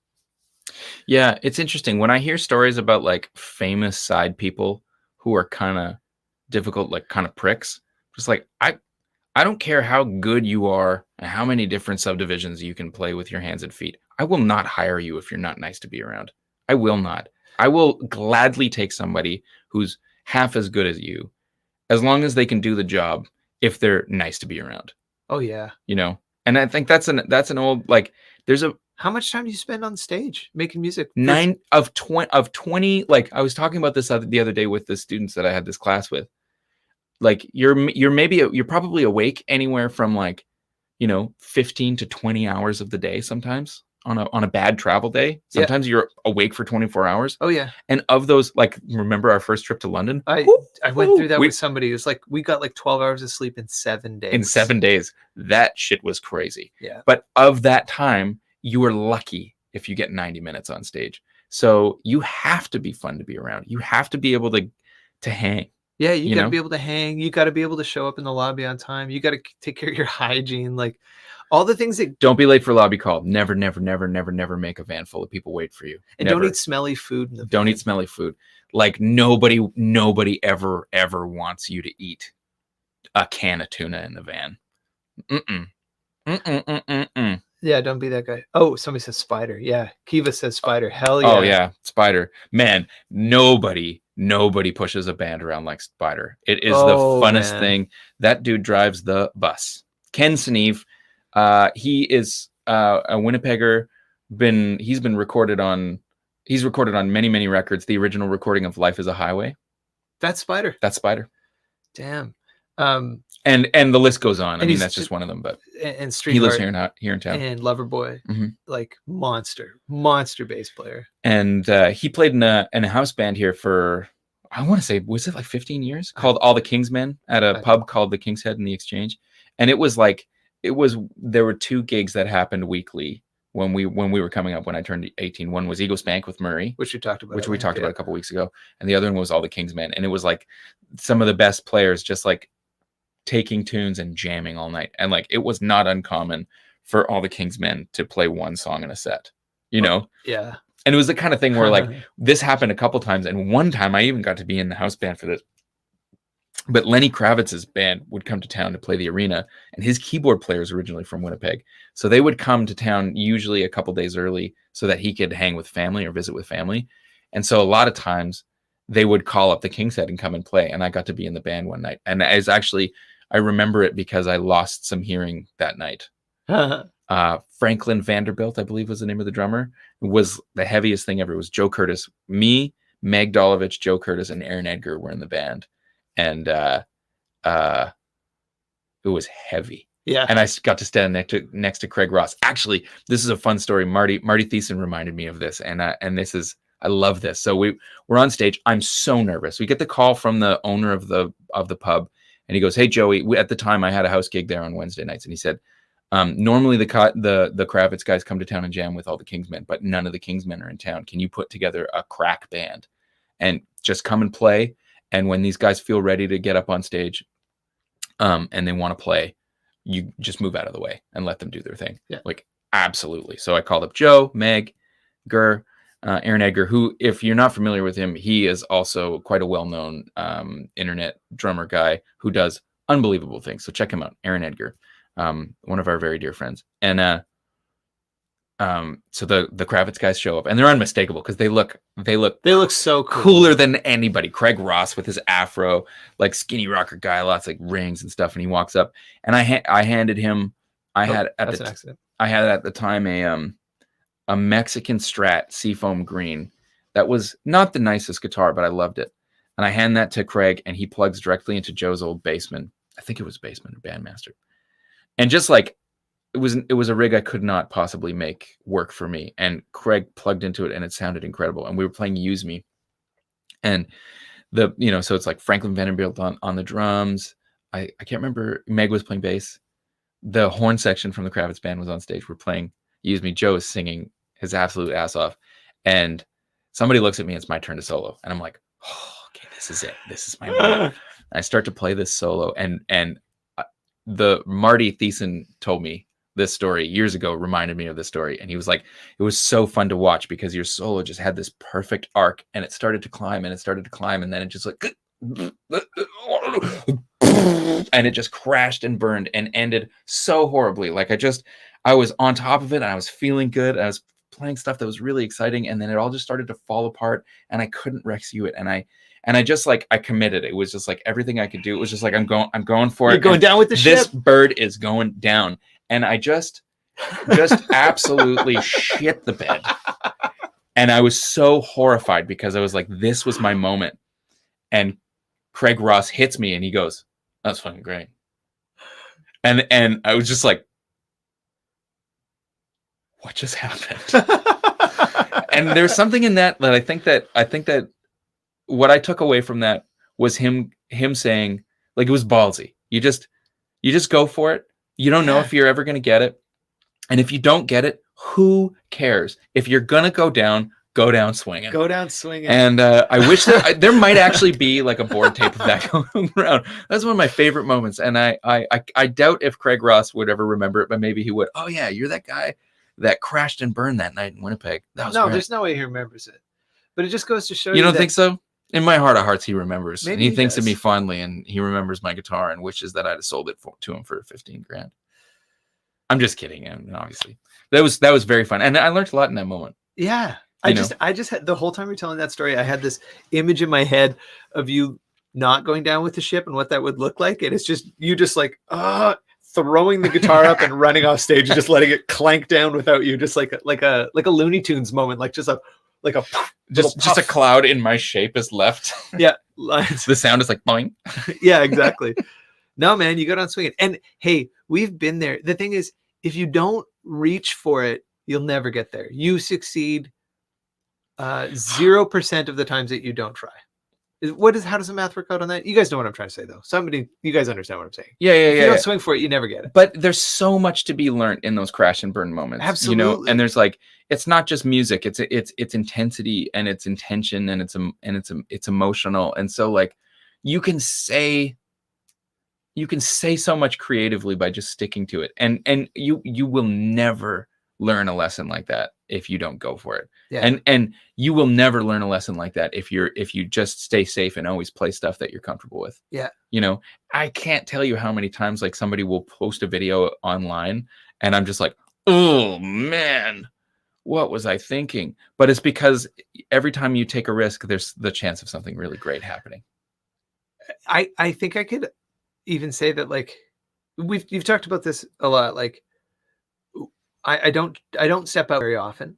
Yeah, it's interesting when I hear stories about like famous side people who are kind of difficult, like kind of pricks. Just like, I don't care how good you are and how many different subdivisions you can play with your hands and feet. I will not hire you if you're not nice to be around. I will not. I will gladly take somebody who's half as good as you, as long as they can do the job, if they're nice to be around. Oh yeah. You know, and I think that's an old, like, there's a, how much time do you spend on stage making music? 9 of 20. Like, I was talking about this the other day with the students that I had this class with. Like, you're probably awake anywhere from, like, you know, 15 to 20 hours of the day sometimes on a bad travel day. Sometimes you're awake for 24 hours. Oh yeah. And of those, like, remember our first trip to London? I went through that with somebody. It was like, we got like 12 hours of sleep in 7 days. In 7 days. That shit was crazy. Yeah. But of that time, you are lucky if you get 90 minutes on stage. So you have to be fun to be around. You have to be able to hang. Yeah, you got to be able to hang. You got to be able to show up in the lobby on time. You got to take care of your hygiene, like all the things that. Don't be late for lobby call. Never make a van full of people wait for you. And never. Don't eat smelly food. Don't eat smelly food. Like, nobody ever wants you to eat a can of tuna in the van. Yeah, don't be that guy. Oh, somebody says spider. Yeah, Kiva says spider. Hell yeah. Oh yeah, spider. Man, nobody pushes a band around like Spider. It is the funnest thing. That dude drives the bus. Ken Sneve, he is a Winnipegger. He's recorded on many records. The original recording of Life is a Highway. That's Spider. Damn. And the list goes on. I mean, that's just one of them. But and he lives here in town. And Loverboy, like monster bass player. And he played in a house band here for, I want to say, was it like 15 years? Called All the Kingsmen at a pub called the King's Head in the Exchange. And there were 2 gigs that happened weekly when we were coming up, when I turned 18. One was Ego Spank with Murray, which we talked about a couple weeks ago, and the other one was All the Kingsmen. And it was like some of the best players just like taking tunes and jamming all night. And like, it was not uncommon for All the Kingsmen to play one song in a set, you know? Yeah. And it was the kind of thing where like this happened a couple times. And one time I even got to be in the house band for this. But Lenny Kravitz's band would come to town to play the arena, and his keyboard player is originally from Winnipeg. So they would come to town usually a couple days early so that he could hang with family or visit with family. And so a lot of times they would call up the King's Head and come and play. And I got to be in the band one night. And I remember it because I lost some hearing that night. Franklin Vanderbilt, I believe was the name of the drummer, was the heaviest thing ever. It was Joe Curtis. Me, Meg Dolovich, Joe Curtis, and Aaron Edgar were in the band. And it was heavy. Yeah. And I got to stand next to Craig Ross. Actually, this is a fun story. Marty Thiessen reminded me of this, and I love this. So we're on stage. I'm so nervous. We get the call from the owner of the pub, and he goes, "Hey Joey," at the time I had a house gig there on Wednesday nights, and he said, "Normally the Kravitz guys come to town and jam with all the Kingsmen, but none of the Kingsmen are in town. Can you put together a crack band and just come and play? And when these guys feel ready to get up on stage, and they want to play, you just move out of the way and let them do their thing." Yeah. Like, absolutely. So I called up Joe, Meg, Gur, Aaron Edgar, who, if you're not familiar with him, he is also quite a well-known internet drummer guy who does unbelievable things. So check him out, Aaron Edgar, one of our very dear friends. And so the Kravitz guys show up, and they're unmistakable because they look so cooler than anybody. Craig Ross with his afro, like skinny rocker guy, lots like rings and stuff. And he walks up, and I handed him. I had at the time a Mexican Strat Seafoam Green that was not the nicest guitar, but I loved it. And I hand that to Craig, and he plugs directly into Joe's old Bassman. I think it was Bassman or Bandmaster, and just like. It was a rig I could not possibly make work for me. And Craig plugged into it and it sounded incredible. And we were playing Use Me. And so it's like Franklin Vanderbilt on the drums. I can't remember. Meg was playing bass. The horn section from the Kravitz band was on stage. We're playing Use Me. Joe is singing his absolute ass off. And somebody looks at me, it's my turn to solo. And I'm like, oh, okay, this is it. This is my moment. I start to play this solo. And the Marty Thiessen told me this story years ago, reminded me of this story, and he was like, it was so fun to watch because your solo just had this perfect arc, and it started to climb and then it just like and it just crashed and burned and ended so horribly. Like I was on top of it and I was feeling good. I was playing stuff that was really exciting, and then it all just started to fall apart, and I couldn't rescue it. And I just like, I committed. It was just like everything I could do. It was just like, I'm going for it. You're going down with the ship. This bird is going down. And I just absolutely shit the bed. And I was so horrified because I was like, this was my moment. And Craig Ross hits me and he goes, "That's fucking great." And I was just like, what just happened? And there's something in that I think that what I took away from that was him saying, like, it was ballsy. You just go for it. You don't know if you're ever going to get it. And if you don't get it, who cares? If you're going to go down swinging. Go down swinging. And I wish that there might actually be like a board tape of that going around. That's one of my favorite moments. And I doubt if Craig Ross would ever remember it, but maybe he would. Oh, yeah, you're that guy that crashed and burned that night in Winnipeg. That was great. There's no way he remembers it. But it just goes to show you. You don't think so? In my heart of hearts, he remembers. Maybe and he thinks does. of me fondly, and he remembers my guitar and wishes that I'd have sold it to him for $15,000. I'm just kidding, and obviously that was very fun, and I learned a lot in that moment. Yeah, I just had, the whole time you're telling that story, I had this image in my head of you not going down with the ship and what that would look like, and it's just you just like throwing the guitar up and running off stage and just letting it clank down without you, just like a Looney Tunes moment, like just a a cloud in my shape is left. Yeah. The sound is like boing. Yeah, exactly. No, man, you go down swinging. And hey, we've been there. The thing is, if you don't reach for it, you'll never get there. You succeed 0% of the times that you don't try. How does the math work out on that? You guys know what I'm trying to say, though. You guys understand what I'm saying. Yeah. If you don't swing for it, you never get it. But there's so much to be learned in those crash and burn moments. Absolutely. And there's like, it's not just music. It's intensity and it's intention and it's emotional. And so like, you can say so much creatively by just sticking to it. And you will never learn a lesson like that if you don't go for it. Yeah. And you will never learn a lesson like that if you just stay safe and always play stuff that you're comfortable with. Yeah. You know, I can't tell you how many times like somebody will post a video online and I'm just like, oh man, what was I thinking? But it's because every time you take a risk, there's the chance of something really great happening. I think I could even say that, like, you've talked about this a lot. Like, I don't step out very often,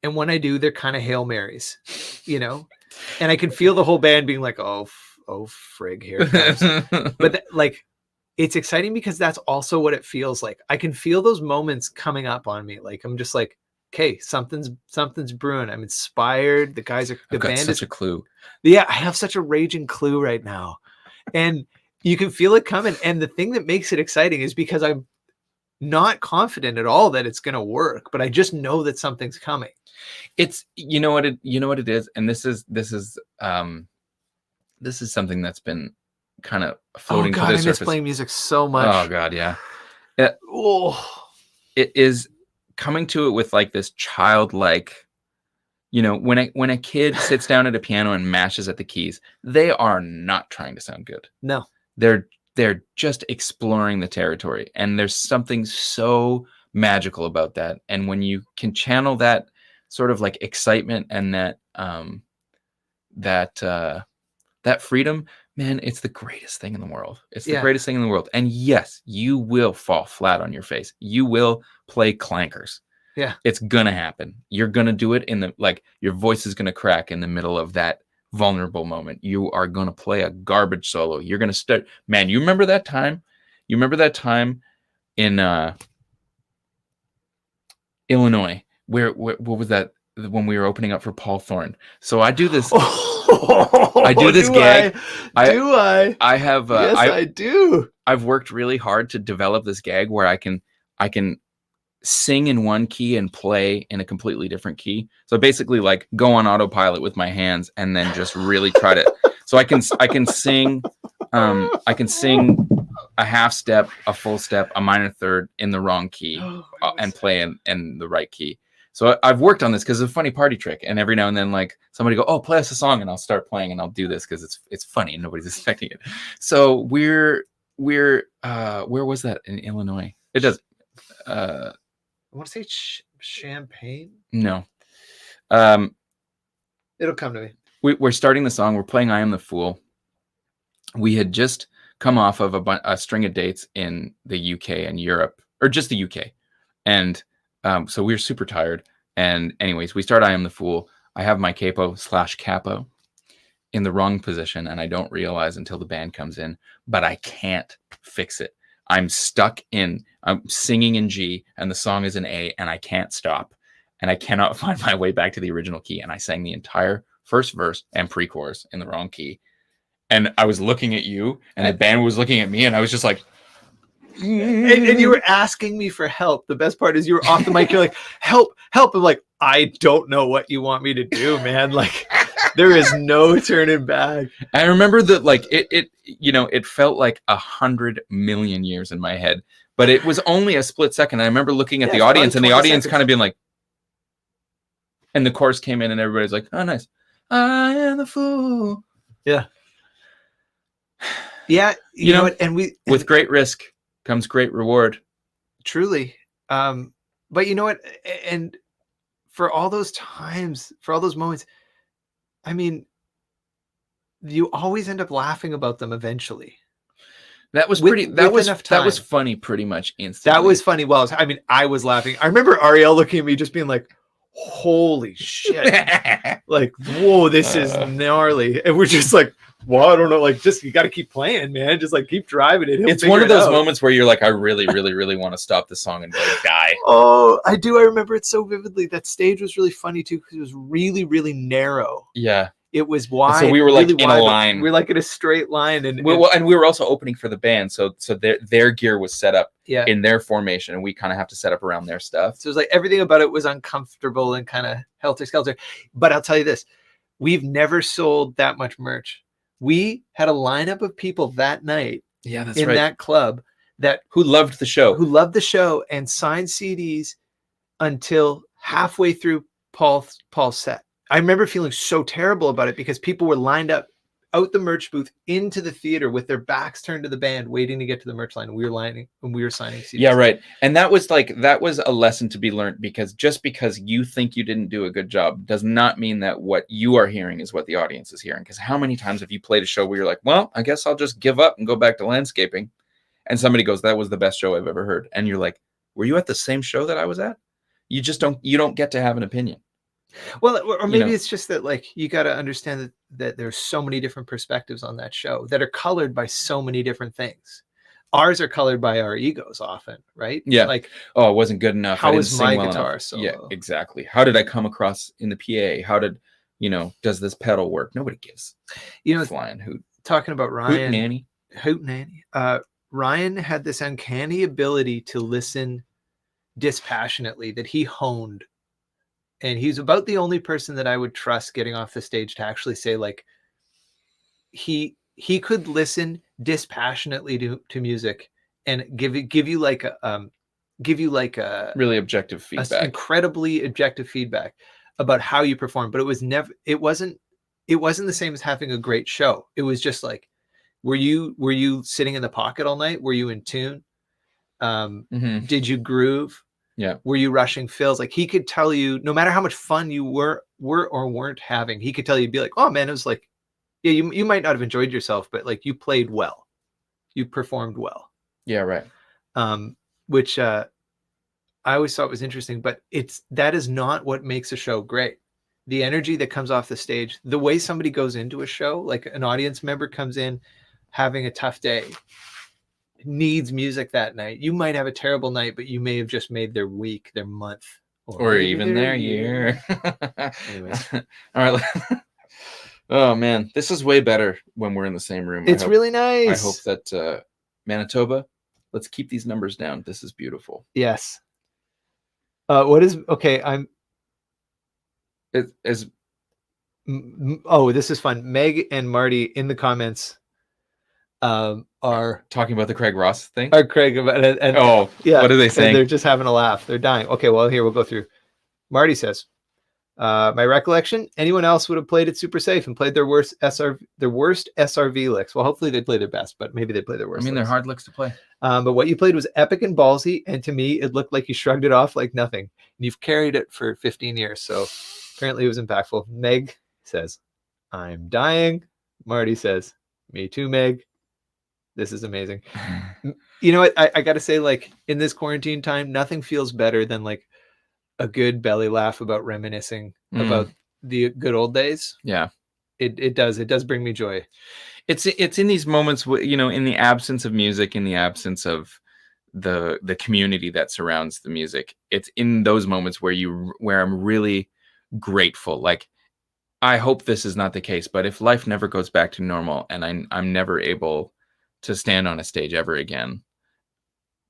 and when I do, they're kind of Hail Marys, you know. And I can feel the whole band being like, oh frig, here it comes. But like, it's exciting because that's also what it feels like. I can feel those moments coming up on me. Like, I'm just like, okay, something's brewing. I'm inspired. The guys are, the band is a clue. Yeah, I have such a raging clue right now. And you can feel it coming. And the thing that makes it exciting is because I'm not confident at all that it's going to work, but I just know that something's coming. It's, you know what it is. And this is something that's been kind of floating to the surface. I miss playing music so much. Oh God. Yeah. It is coming to it with like this childlike, you know, when a kid sits down at a piano and mashes at the keys, they are not trying to sound good. No, they're just exploring the territory. And there's something so magical about that. And when you can channel that sort of like excitement and that freedom, man, it's the greatest thing in the world. It's the greatest thing in the world. And yes, you will fall flat on your face. You will play clankers. Yeah. It's gonna happen. You're gonna do it in the, like, your voice is gonna crack in the middle of that vulnerable moment. You are gonna play a garbage solo. You're gonna start, man, you remember that time? You remember that time in Illinois where what was that, when we were opening up for Paul Thorne? So I do this I do this gag. I have yes, I do. I've worked really hard to develop this gag where I can sing in one key and play in a completely different key. So basically like go on autopilot with my hands and then just really try to, so I can sing a half step, a full step, a minor third in the wrong key, and play in the right key. So I've worked on this because it's a funny party trick. And every now and then, like, somebody go, oh, play us a song, and I'll start playing and I'll do this because it's funny and nobody's expecting it. So we're where was that in Illinois? It does. I want to say Champagne. No. It'll come to me. We're starting the song. We're playing I Am the Fool. We had just come off of a string of dates in the UK and Europe, or just the UK. And so we were super tired. And anyways, we start I Am the Fool. I have my capo/capo in the wrong position, and I don't realize until the band comes in, but I can't fix it. I'm stuck in, I'm singing in G and the song is in A, and I can't stop. And I cannot find my way back to the original key. And I sang the entire first verse and pre-chorus in the wrong key. And I was looking at you, and the band was looking at me, and I was just like, and you were asking me for help. The best part is you were off the mic. You're like, help. I'm like, I don't know what you want me to do, man. Like, there is no turning back. I remember that, like, it felt like 100 million years in my head, but it was only a split second. I remember looking at the audience, and the audience kind of being like, and the chorus came in, and everybody's like, oh, nice. I am the fool. Yeah. Yeah. You know what? And with great risk comes great reward. Truly. But you know what? And for all those times, for all those moments, I mean, you always end up laughing about them eventually. That was that was funny pretty much instantly. That was funny. Well, I mean, I was laughing. I remember Ariel looking at me just being like, holy shit. Like, whoa, this is gnarly. And we're just like, well, I don't know. Like, just, you got to keep playing, man. Just like keep driving it. It's one of those moments where you're like, I really, really, really want to stop the song and like die. Oh, I do. I remember it so vividly. That stage was really funny too, because it was really, really narrow. Yeah. It was wide. And so we were like really in a line. We were like in a straight line, and we were also opening for the band, so their gear was set up in their formation, and we kind of have to set up around their stuff. So it was like everything about it was uncomfortable and kind of helter-skelter. But I'll tell you this: we've never sold that much merch. We had a lineup of people that night, in that club, who loved the show and signed CDs until halfway through Paul's set. I remember feeling so terrible about it because people were lined up out the merch booth into the theater with their backs turned to the band, waiting to get to the merch line. And we were signing CDs. Yeah, right. And that was a lesson to be learned, because just because you think you didn't do a good job does not mean that what you are hearing is what the audience is hearing. Because how many times have you played a show where you're like, well, I guess I'll just give up and go back to landscaping, and somebody goes, that was the best show I've ever heard, and you're like, were you at the same show that I was at? You don't get to have an opinion. Well, or maybe it's just that, like, you got to understand that there's so many different perspectives on that show that are colored by so many different things. Ours are colored by our egos often, right? Yeah. Like, oh, it wasn't good enough. How was my guitar solo? Yeah, exactly. How did I come across in the PA? How did, does this pedal work? Nobody gives flying hoot. Talking about Ryan. Hoot nanny. Ryan had this uncanny ability to listen dispassionately that he honed. And he's about the only person that I would trust getting off the stage to actually say, like, he could listen dispassionately to music and give you like a really objective feedback, incredibly objective feedback about how you perform. But it wasn't the same as having a great show. It was just like, were you sitting in the pocket all night? Were you in tune? Did you groove? Yeah. Were you rushing fills? Like, he could tell you, no matter how much fun you were or weren't having, he could tell you, be like, oh man, it was like, yeah, you might not have enjoyed yourself, but like, you played well, you performed well. Yeah, right. Which I always thought was interesting, but that is not what makes a show great. The energy that comes off the stage, the way somebody goes into a show, like an audience member comes in having a tough day, needs music that night. You might have a terrible night, but you may have just made their week, their month, or even their year. Anyways. All right. Oh man, this is way better when we're in the same room. It's really nice. I hope that Manitoba, let's keep these numbers down. This is beautiful. Yes. What is okay? This is fun. Meg and Marty in the comments are talking about the Craig Ross thing. Are Craig about it? And yeah, what are they saying? They're just having a laugh. They're dying. Okay, well, here we'll go through. Marty says, my recollection, anyone else would have played it super safe and played their worst SRV licks. Well, hopefully they play their best, but maybe they play their worst. I mean, they're hard licks to play. But what you played was epic and ballsy, and to me, it looked like you shrugged it off like nothing. And you've carried it for 15 years, so apparently it was impactful. Meg says, I'm dying. Marty says, me too, Meg. This is amazing. You know what? I got to say, like, in this quarantine time, nothing feels better than like a good belly laugh about reminiscing about the good old days. Yeah, it does bring me joy. It's in these moments, in the absence of music, in the absence of the community that surrounds the music. It's in those moments where I'm really grateful. Like, I hope this is not the case, but if life never goes back to normal and I'm never able to stand on a stage ever again,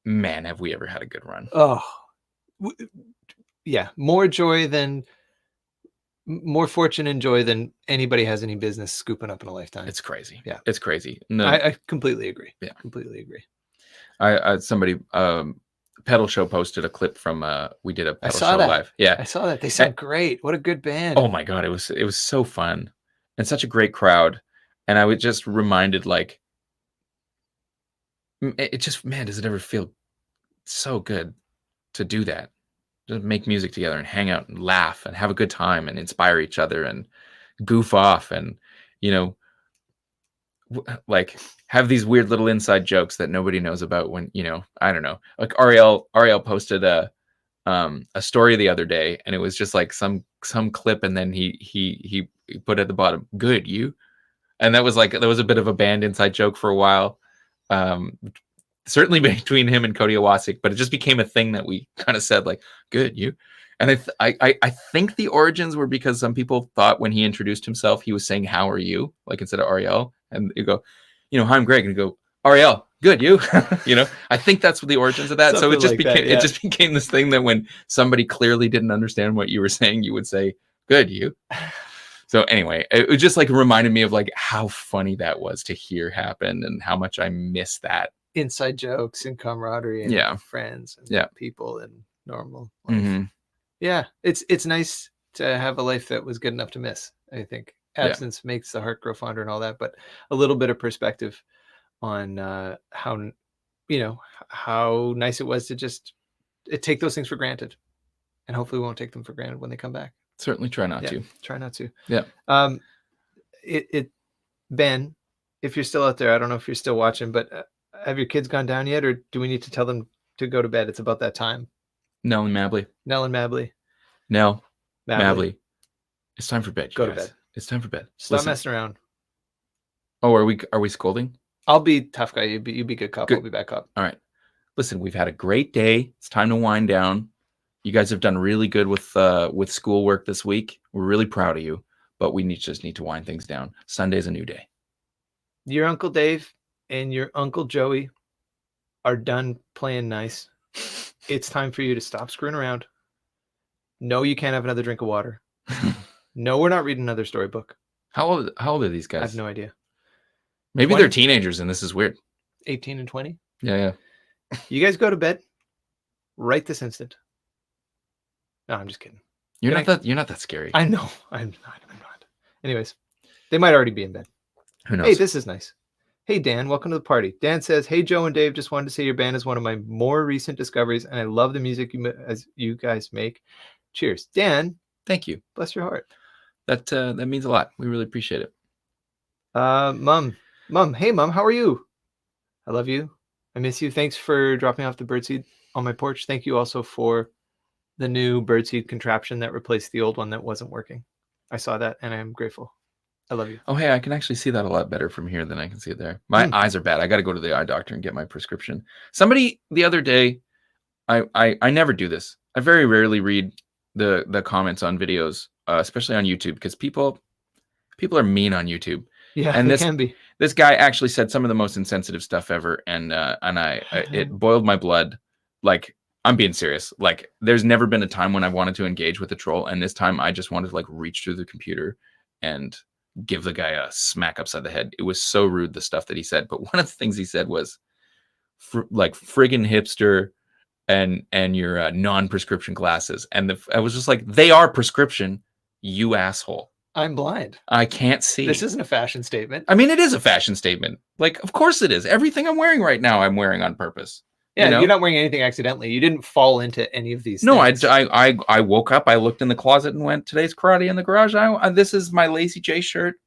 man, have we ever had a good run. Oh, yeah. More fortune and joy than anybody has any business scooping up in a lifetime. It's crazy. Yeah. It's crazy. No, I completely agree. Yeah. Completely agree. Somebody, Pedal Show posted a clip from, we did a Pedal Show that. live. Yeah. I saw that. They sound great. What a good band. Oh my God. It was so fun and such a great crowd. And I was just reminded, like, it just, man, does it ever feel so good to do that? Just make music together and hang out and laugh and have a good time and inspire each other and goof off and, like, have these weird little inside jokes that nobody knows about when, I don't know. Like Ariel posted a story the other day, and it was just like some clip, and then he put at the bottom, "Good, you?" And that was a bit of a band inside joke for a while. Certainly between him and Cody Owasik, but it just became a thing that we kind of said, like, "Good, you?" And I think the origins were because some people thought when he introduced himself, he was saying, "How are you?" like instead of Ariel. And you go, "Hi, I'm Greg," and you go, "Ariel, good, you?" I think that's what the origins of that. Something so it just like became that, yeah. It just became this thing that when somebody clearly didn't understand what you were saying, you would say, "Good, you." So anyway, it just like reminded me of like how funny that was to hear happen and how much I miss that. Inside jokes and camaraderie and friends and people and normal life. Yeah, it's nice to have a life that was good enough to miss. I think Yeah, absence makes the heart grow fonder and all that, but a little bit of perspective on how nice it was to just take those things for granted, and hopefully we won't take them for granted when they come back. certainly try not Yeah, to. try not to. Yeah. Um, it Ben, if you're still out there, I don't know if you're still watching, but have your kids gone down yet, or do we need to tell them to go to bed? It's about that time. Nell and Mabley. Nell and Mabley. Nell, Mabley, Mabley. It's time for bed, you go to guys. bed. It's time for bed. Stop Listen. messing around. Oh, are we scolding? I'll be tough guy. You be good cop. Good. I'll be bad cop. All right. Listen, we've had a great day. It's time to wind down. You guys have done really good with schoolwork this week. We're really proud of you, but we just need to wind things down. Sunday's a new day. Your Uncle Dave and your Uncle Joey are done playing nice. It's time for you to stop screwing around. No, you can't have another drink of water. No, we're not reading another storybook. How old are these I guys? have no idea. Maybe 20? they're teenagers and this is weird. 18 and 20. Yeah. You guys go to bed right this instant. No, I'm just kidding. You're not that scary. I know. I'm not. Anyways, they might already be in bed. Who knows? Hey, this is nice. Hey, Dan, welcome to the party. Dan says, hey, Joe and Dave, just wanted to say your band is one of my more recent discoveries, and I love the music as you guys make. Cheers. Dan, Thank you. bless your heart. That means a lot. We really appreciate it. Mom, hey, Mom, how are you? I love you. I miss you. Thanks for dropping off the birdseed on my porch. Thank you also for the new birdseed contraption that replaced the old one that wasn't working. I saw that, and I am grateful. I love you. Oh, hey, I can actually see that a lot better from here than I can see it there. My eyes are bad. I got to go to the eye doctor and get my prescription. Somebody the other day, I never do this. I very rarely read the comments on videos, especially on YouTube, because people are mean on YouTube. Yeah, and this can be. This guy actually said some of the most insensitive stuff ever, and it boiled my blood. Like, I'm being serious. Like, there's never been a time when I wanted to engage with a troll, and this time I just wanted to like reach through the computer and give the guy a smack upside the head. It was so rude, the stuff that he said. But one of the things he said was like friggin' hipster and your non-prescription glasses. And I was just like, they are prescription, you asshole. I'm blind. I can't see. This isn't a fashion statement. I mean, it is a fashion statement. Like, of course it is. Everything I'm wearing right now, I'm wearing on purpose. Yeah, you know? You're not wearing anything accidentally. You didn't fall into any of these No, things. I woke up, I looked in the closet and went, today's karate in the garage. This is my Lazy J shirt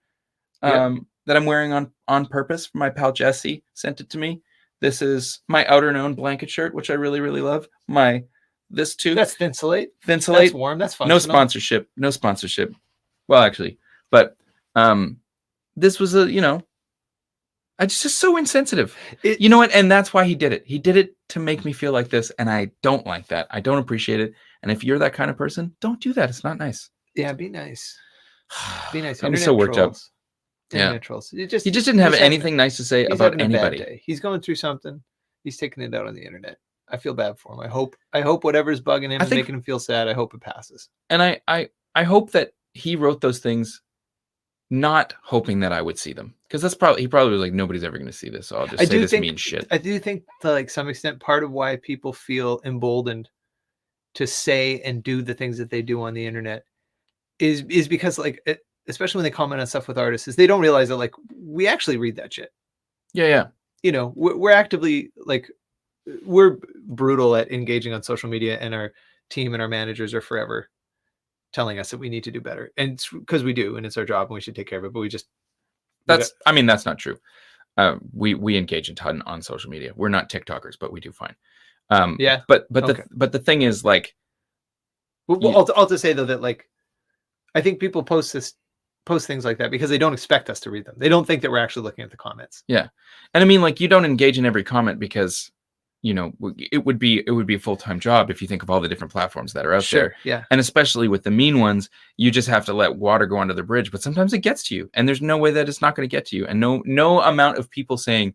that I'm wearing on purpose. My pal Jesse sent it to me. This is my Outer Known blanket shirt, which I really, really love. This too. That's Thinsulate. Thinsulate. That's warm. That's functional. No sponsorship. Well, actually, but this was it's just so insensitive. You know what? And that's why he did it. He did it to make me feel like this, and I don't like that. I don't appreciate it. And if you're that kind of person, don't do that. It's not nice. Yeah, be nice. Be nice. I'm so worked up. Internet trolls. He just didn't have anything nice to say about anybody. Bad day. He's going through something. He's taking it out on the internet. I feel bad for him. I hope whatever's bugging him and making him feel sad, I hope it passes. And I hope that he wrote those things not hoping that I would see them, because he probably was like, nobody's ever going to see this, so I'll just say this mean shit. I do think, to like some extent, part of why people feel emboldened to say and do the things that they do on the internet is because, like, especially when they comment on stuff with artists, is they don't realize that, like, we actually read that shit. Yeah. You know, we're actively, like, we're brutal at engaging on social media, and our team and our managers are forever telling us that we need to do better, and it's because we do, and it's our job, and we should take care of it. But that's not true. We engage a ton on social media. We're not TikTokers, but we do fine. But the thing is, like, I'll just say though that, like, I think people post things like that because they don't expect us to read them. They don't think that we're actually looking at the comments. Yeah, and I mean, like, you don't engage in every comment because, you know, it would be a full-time job if you think of all the different platforms that are out there. Yeah. And especially with the mean ones, you just have to let water go under the bridge. But sometimes it gets to you, and there's no way that it's not going to get to you. And no amount of people saying,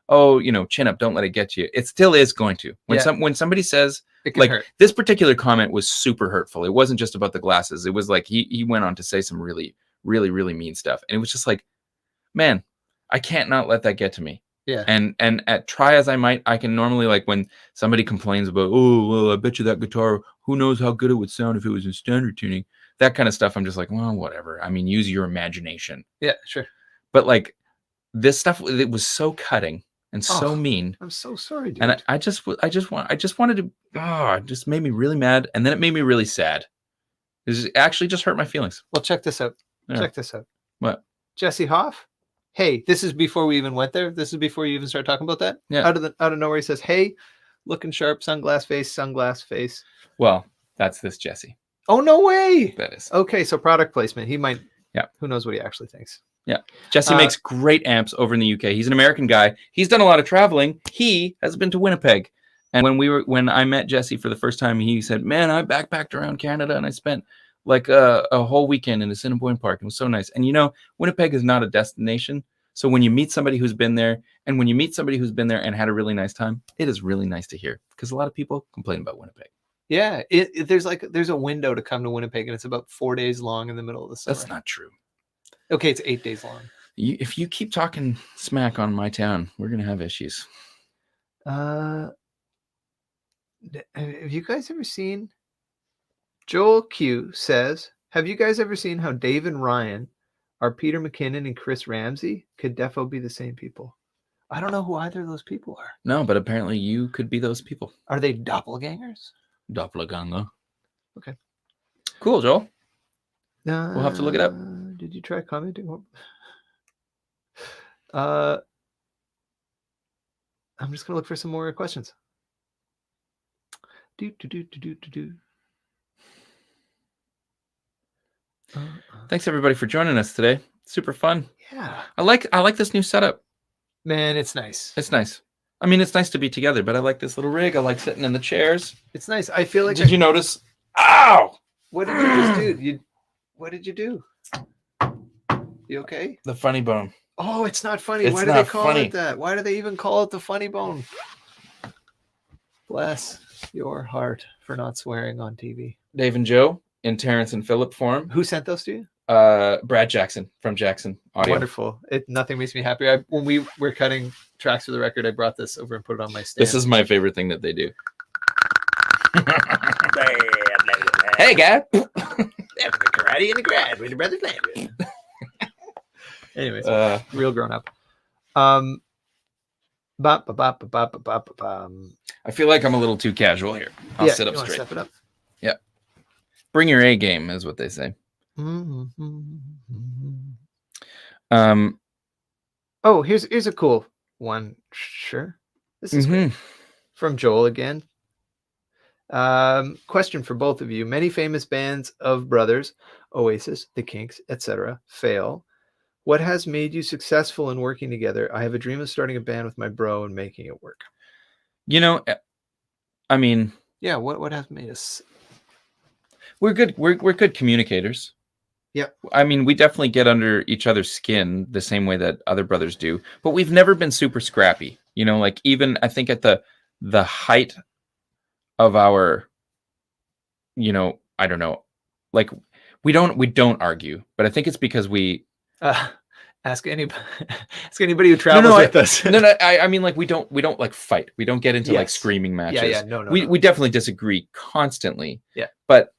"Oh, you know, chin up, don't let it get to you," it still is going to. When somebody says, like, hurt. This particular comment was super hurtful. It wasn't just about the glasses. It was like he went on to say some really, really, really mean stuff, and it was just like, man, I can't not let that get to me. Yeah. And at try as I might, I can normally, like, when somebody complains about, oh, well, I bet you that guitar, who knows how good it would sound if it was in standard tuning, that kind of stuff. I'm just like, well, whatever. I mean, use your imagination. Yeah, sure. But like this stuff, it was so cutting and so Oh, mean. I'm so sorry, dude. And I just wanted to, it just made me really mad. And then it made me really sad. It actually just hurt my feelings. Well, check this out. Yeah. Check this out. What? Jesse Hoff. Hey, this is before we even went there. This is before you even start talking about that. Yeah. Out of nowhere, he says, "Hey, looking sharp, sunglass face." Well, that's this Jesse. Oh, no way. That is. Okay, so product placement. He might. Yeah. Who knows what he actually thinks? Yeah. Jesse makes great amps over in the UK. He's an American guy. He's done a lot of traveling. He has been to Winnipeg. And when I met Jesse for the first time, he said, "Man, I backpacked around Canada and I spent like a whole weekend in Assiniboine Park. It was so nice." And Winnipeg is not a destination. So when you meet somebody who's been there, and when you meet somebody who's been there and had a really nice time, it is really nice to hear, because a lot of people complain about Winnipeg. Yeah, there's a window to come to Winnipeg, and it's about 4 days long in the middle of the summer. That's not true. Okay, it's 8 days long. If you keep talking smack on my town, we're gonna have issues. Have you guys ever seen? Joel Q says, "Have you guys ever seen how Dave and Ryan are Peter McKinnon and Chris Ramsey? Could defo be the same people?" I don't know who either of those people are. No, but apparently you could be those people. Are they doppelgangers? Doppelganger. Okay. Cool, Joel. We'll have to look it up. Did you try commenting? I'm just gonna look for some more questions. Thanks everybody for joining us today. Super fun. Yeah. I like this new setup. Man, it's nice. It's nice. I mean, it's nice to be together, but I like this little rig. I like sitting in the chairs. It's nice. I feel like. Did you notice? Ow! What did you just do? What did you do? You okay? The funny bone. Oh, it's not funny. It's Why do not they call funny. it that? Why do they even call it the funny bone? Bless your heart for not swearing on TV. Dave and Joe in Terrence and Phillip form. Who sent those to you? Brad Jackson from Jackson Audio. Wonderful. Nothing makes me happier. When we were cutting tracks for the record, I brought this over and put it on my stand. This is my favorite thing that they do. Hey, guy. Karate in the garage with your brother's language. Anyways, real grown up. I feel like I'm a little too casual here. I'll sit up straight. Step it up. Yeah. Bring your A game, is what they say. Oh, here's a cool one. Sure. This is great. From Joel again. Question for both of you. Many famous bands of brothers, Oasis, The Kinks, etc., fail. What has made you successful in working together? I have a dream of starting a band with my bro and making it work. I mean, yeah. What has made us? We're good. We're good communicators. Yeah. I mean, we definitely get under each other's skin the same way that other brothers do, but we've never been super scrappy. Like even I think at the height of our, I don't know, like we don't argue, but I think it's because we ask anybody who travels with us. I mean, like we don't like fight. We don't get into like screaming matches. Yeah. No. We definitely disagree constantly. Yeah. But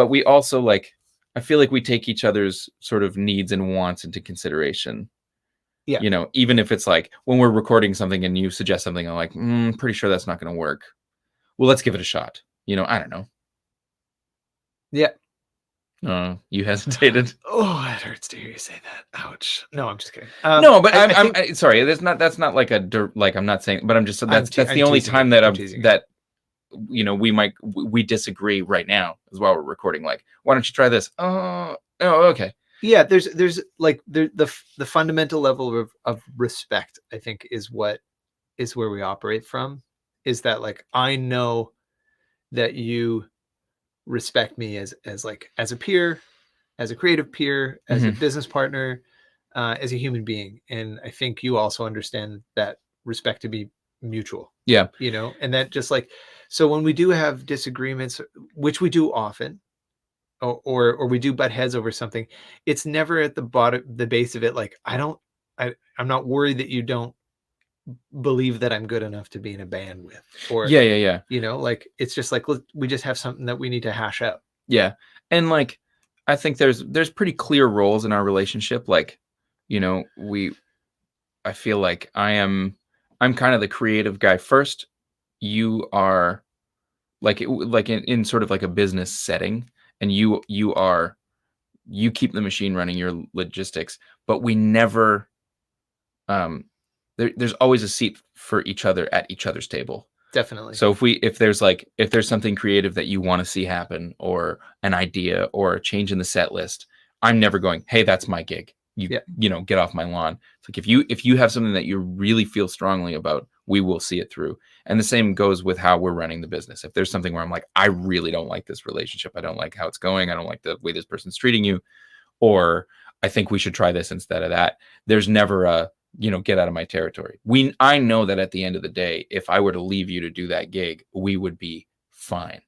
we also like, I feel like we take each other's sort of needs and wants into consideration. Yeah. Even if it's like when we're recording something and you suggest something, I'm like, pretty sure that's not going to work. Well, let's give it a shot. I don't know. Yeah. You hesitated. Oh, it hurts to hear you say that. Ouch. No, I'm just kidding. No, but I'm sorry. That's not like I'm not saying, but I'm just that's the only time that we disagree right now is while we're recording. Like, why don't you try this? Oh, okay. Yeah, there's like the fundamental level of respect, I think, is where we operate from. Is that like I know that you respect me as a peer, as a creative peer, as a business partner, as a human being, and I think you also understand that respect to be mutual. Yeah, and that just like so when we do have disagreements, which we do often, or we do butt heads over something, it's never at the base of it. Like I'm not worried that you don't believe that I'm good enough to be in a band with, or Yeah. like it's just like we just have something that we need to hash out. Yeah. And like I think there's pretty clear roles in our relationship. Like, I feel like I'm kind of the creative guy first. You are like in sort of like a business setting, and you keep the machine running, your logistics, but we never there's always a seat for each other at each other's table. Definitely. So if there's something creative that you want to see happen, or an idea or a change in the set list, I'm never going, hey, that's my gig. Get off my lawn. It's like if you have something that you really feel strongly about, we will see it through. And the same goes with how we're running the business. If there's something where I'm like, I really don't like this relationship, I don't like how it's going, I don't like the way this person's treating you, or I think we should try this instead of that, there's never a get out of my territory. I know that at the end of the day, if I were to leave you to do that gig, we would be fine.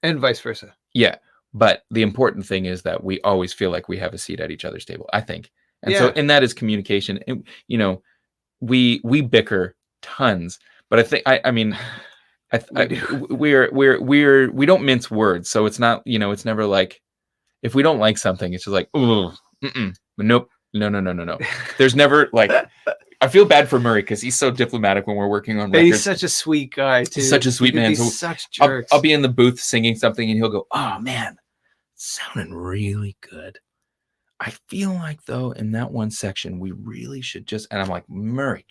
And vice versa. Yeah. But the important thing is that we always feel like we have a seat at each other's table, I think. And that is communication. And, we bicker tons, but I think, I mean, we don't mince words. So it's not, it's never like, if we don't like something, it's just like, oh, nope. No. There's never like, I feel bad for Murray because he's so diplomatic when we're working on records. He's such a sweet guy too. He's such a sweet man. So such jerks. I'll be in the booth singing something and he'll go, oh man, it's sounding really good. I feel like though in that one section we really should just, and I'm like, Murray,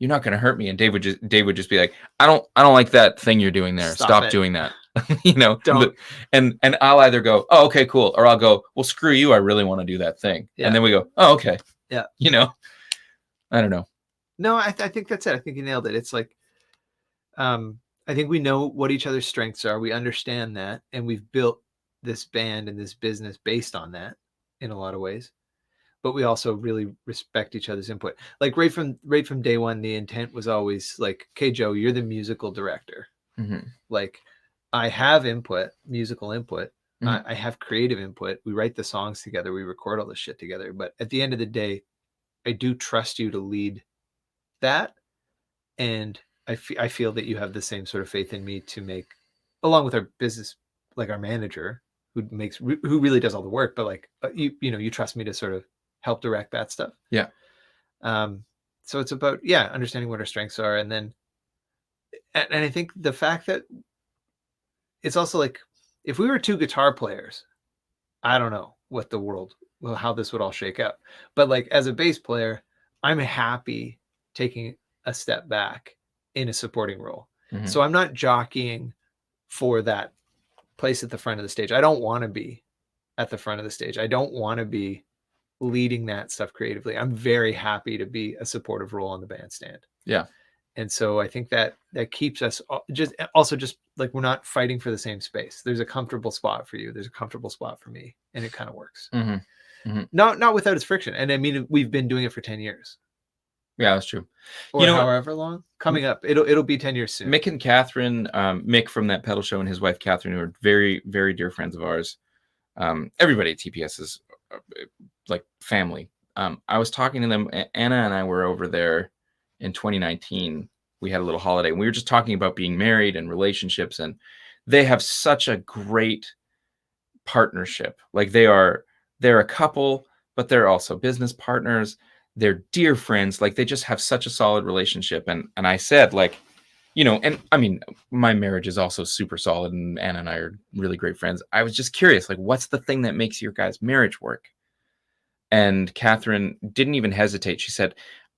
you're not going to hurt me. And Dave would just be like, I don't like that thing you're doing there. Stop doing that. Don't. And I'll either go, oh, okay, cool. Or I'll go, well, screw you. I really want to do that thing. Yeah. And then we go, oh, okay. Yeah. I don't know. No, I think that's it. I think you nailed it. It's like, I think we know what each other's strengths are. We understand that. And we've built this band and this business based on that in a lot of ways. But we also really respect each other's input. Like right from day one, the intent was always like, okay, Joe, you're the musical director. Mm-hmm. Like I have musical input. Mm-hmm. I have creative input. We write the songs together. We record all this shit together. But at the end of the day, I do trust you to lead that. And I feel that you have the same sort of faith in me to make, along with our business, like our manager who really does all the work, but like, you trust me to sort of help direct that stuff. Yeah. So it's about, understanding what our strengths are. And I think the fact that it's also like, if we were two guitar players, I don't know how this would all shake out. But like as a bass player, I'm happy taking a step back in a supporting role. Mm-hmm. So I'm not jockeying for that place at the front of the stage. I don't want to be at the front of the stage. I don't want to be leading that stuff creatively. I'm very happy to be a supportive role on the bandstand. Yeah. And so I think that keeps us just like we're not fighting for the same space. There's a comfortable spot for you. There's a comfortable spot for me. And it kind of works. Mm-hmm. Mm-hmm. Not without its friction. And I mean, we've been doing it for 10 years. Yeah, that's true. Or however long. Coming up. It'll be 10 years soon. Mick and Catherine, Mick from That Pedal Show and his wife Catherine, who are very, very dear friends of ours. Everybody at TPS is like family. I was talking to them. Anna and I were over there in 2019. We had a little holiday and we were just talking about being married and relationships, and they have such a great partnership. Like they're a couple, but they're also business partners. They're dear friends. Like they just have such a solid relationship. And I said, like, and I mean, my marriage is also super solid and Anna and I are really great friends. I was just curious, like, what's the thing that makes your guys' marriage work? And Catherine didn't even hesitate. She said,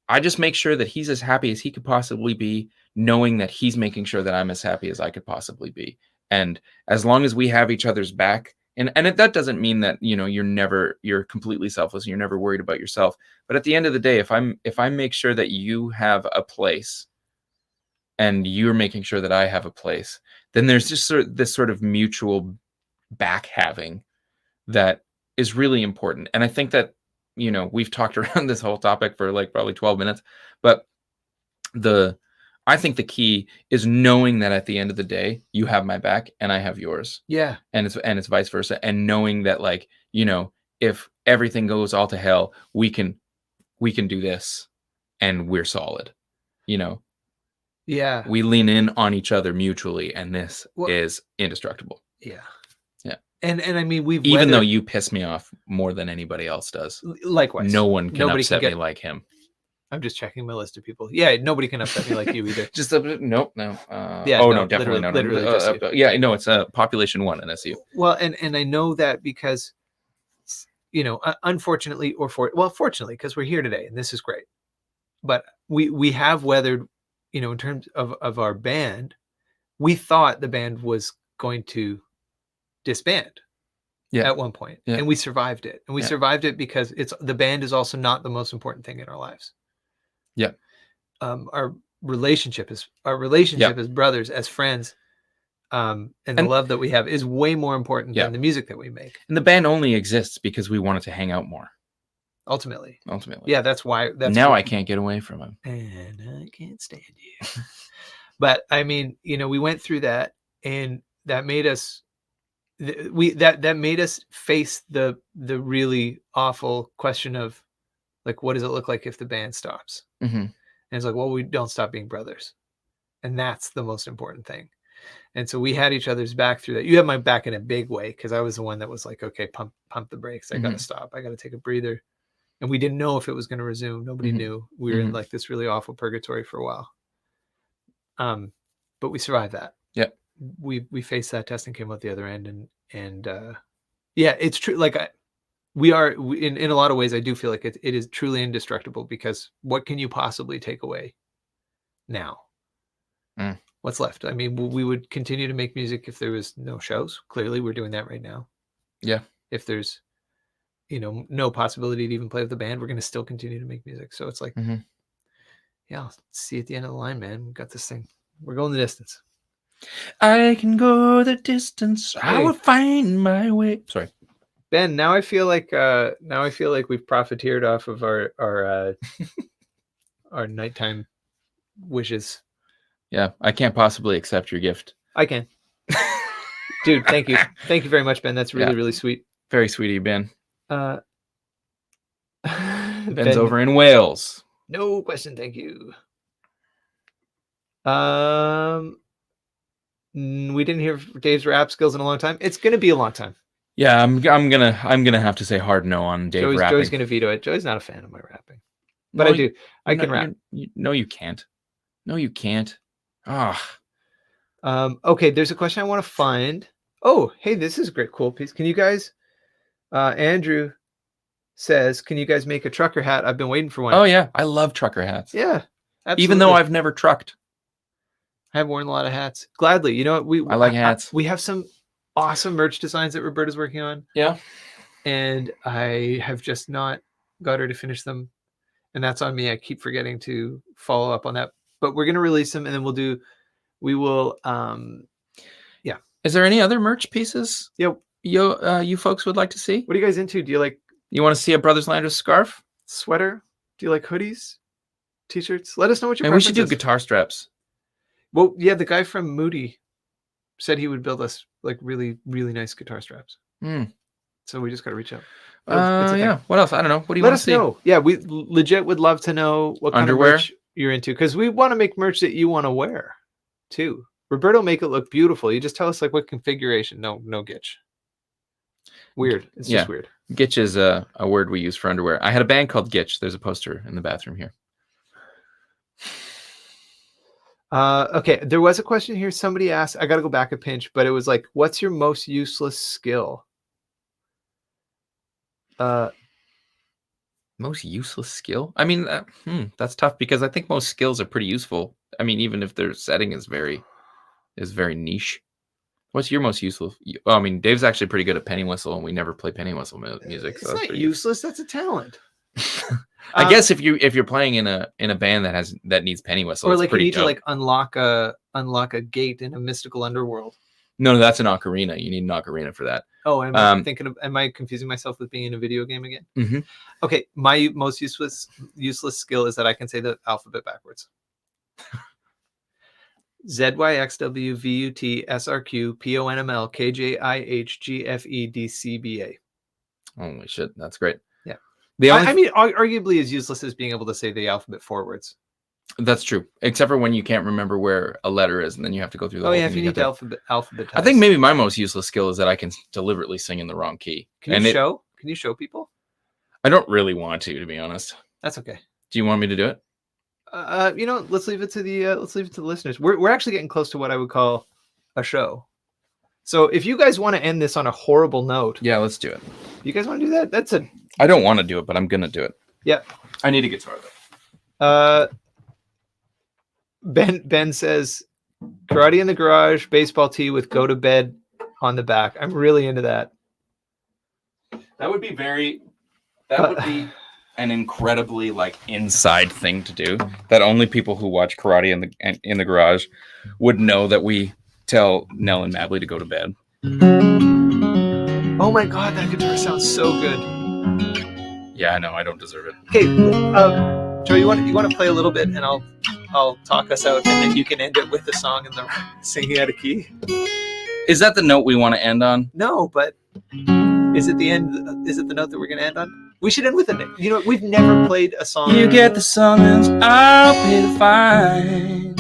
I just make sure that he's as happy as he could possibly be, knowing that he's making sure that I'm as happy as I could possibly be. And as long as we have each other's back, and that doesn't mean that, you're completely selfless and you're never worried about yourself. But at the end of the day, if I make sure that you have a place and you're making sure that I have a place, then there's just this sort of mutual back having that is really important. And I think that, we've talked around this whole topic for like probably 12 minutes, but I think the key is knowing that at the end of the day, you have my back and I have yours. Yeah. And it's vice versa. And knowing that, like, if everything goes all to hell, we can do this and we're solid. you know, Yeah. we lean in on each other mutually, and this Well, is indestructible. yeah. Yeah. And I mean, we've Even though weathered, you piss me off more than anybody else does. likewise. No one can Nobody can upset me get. like him. I'm just checking my list of people. Yeah, nobody can upset me like you either. Just a bit. Nope. No. Yeah, Oh no, no, definitely not. literally just you. Yeah. No, it's population 1 in SU. Well, and I know that because, you know, unfortunately fortunately, because we're here today and this is great. But we have weathered, you know, in terms of our band, we thought the band was going to disband Yeah. at one point, Yeah. and we survived it. And we Yeah. survived it because the band is also not the most important thing in our lives. Yeah. Our relationship as brothers, as friends, and the love that we have is way more important than the music that we make. And the band only exists because we wanted to hang out more. Ultimately. Yeah, that's why. Now I can't get away from him. And I can't stand you. But I mean, you know, we went through that, and that made us that made us face the really awful question of, like, what does it look like if the band stops? Mm-hmm. And it's like, well, we don't stop being brothers, and that's the most important thing. And so we had each other's back through that. You had my back in a big way, because I was the one that was like, okay, pump the brakes. I got to stop. I got to take a breather. And we didn't know if it was going to resume. Nobody knew. We were in like this really awful purgatory for a while. But we survived that. Yeah. We faced that test and came out the other end. And yeah, it's true. Like in a lot of ways, I do feel like it is truly indestructible, because what can you possibly take away now? What's left? I mean, we would continue to make music if there was no shows. Clearly, we're doing that right now. Yeah. If there's, you know, no possibility to even play with the band, we're going to still continue to make music. So it's like, yeah, I'll see you at the end of the line, man. We got this thing. We're going the distance. I can go the distance. Hey. I will find my way. Sorry, Ben. Now I feel like we've profiteered off of our our nighttime wishes. Yeah, I can't possibly accept your gift. I can. Dude, thank you. Thank you very much, Ben. That's really, really sweet. Very sweet of you, Ben. Ben's over in Wales. No question, thank you. We didn't hear Dave's rap skills in a long time. It's gonna be a long time. Yeah, I'm gonna have to say hard no on Dave rapping. Joey's gonna veto it. Joey's not a fan of my rapping, but I do. I can rap. No, you can't. No, you can't. Ah. Okay, there's a question I want to find. Oh, hey, this is a great, cool piece. Can you guys? Andrew says, "Can you guys make a trucker hat? I've been waiting for one." Oh yeah, I love trucker hats. Yeah, absolutely. Even though I've never trucked, I have worn a lot of hats. Gladly, you know what? I like hats. We have some awesome merch designs that Roberta's working on. Yeah, and I have just not got her to finish them, and that's on me. I keep forgetting to follow up on that. But we're gonna release them, and then we will. Yeah. Is there any other merch pieces? Yeah. You folks would like to see? What are you guys into? Do you like? You want to see a Brothers Landers scarf? Sweater? Do you like hoodies? T-shirts? Let us know what your. And we should do guitar straps. Well, yeah, the guy from Moody said he would build us like really, really nice guitar straps. So we just got to reach out. Yeah. What else? I don't know. What do you Let want us to see? know. Yeah, we legit would love to know what kind underwear of merch you're into, because we want to make merch that you want to wear too. Roberto, make it look beautiful. You just tell us like what configuration. No gitch. Weird. It's just weird. Gitch is a word we use for underwear. I had a band called Gitch. There's a poster in the bathroom here. Okay, there was a question here. Somebody asked, I got to go back a pinch, but it was like, what's your most useless skill? Most useless skill? I mean, that's tough, because I think most skills are pretty useful. I mean, even if their setting is very niche. What's your most useful? Well, I mean, Dave's actually pretty good at penny whistle, and we never play penny whistle music. It's not useless. That's a talent. I guess if you're playing in a band that needs penny whistle, or like you need dope. to like unlock a gate in a mystical underworld. No, that's an ocarina. You need an ocarina for that. Oh, am I confusing myself with being in a video game again? Mm-hmm. Okay, my most useless skill is that I can say the alphabet backwards. ZYXWVUTSRQPONMLKJIHGFEDCBA. Holy shit, that's great. Yeah. I mean, arguably as useless as being able to say the alphabet forwards. That's true. Except for when you can't remember where a letter is, and then you have to go through the Oh whole yeah, thing. if you need to alphabetize. I think maybe my most useless skill is that I can deliberately sing in the wrong key. Can you show people? I don't really want to be honest. That's okay. Do you want me to do it? Let's leave it to the listeners. We're actually getting close to what I would call a show. So if you guys want to end this on a horrible note, Yeah, let's do it. you guys want to do that? I don't want to do it, but I'm gonna do it. Yeah. I need a guitar though. Ben says, karate in the garage, baseball tee with go to bed on the back. I'm really into that. That would be an incredibly like inside thing to do. That only people who watch karate in the garage would know that we tell Nell and Madley to go to bed. Oh my god, that guitar sounds so good. Yeah, I know. I don't deserve it. Okay, Joe, you want to play a little bit, and I'll talk us out, and then you can end it with the song and the singing out of key. Is that the note we want to end on? No, but is it the end? Is it the note that we're going to end on? We should end with it. You know, we've never played a song. You get the summons, I'll pay the fine.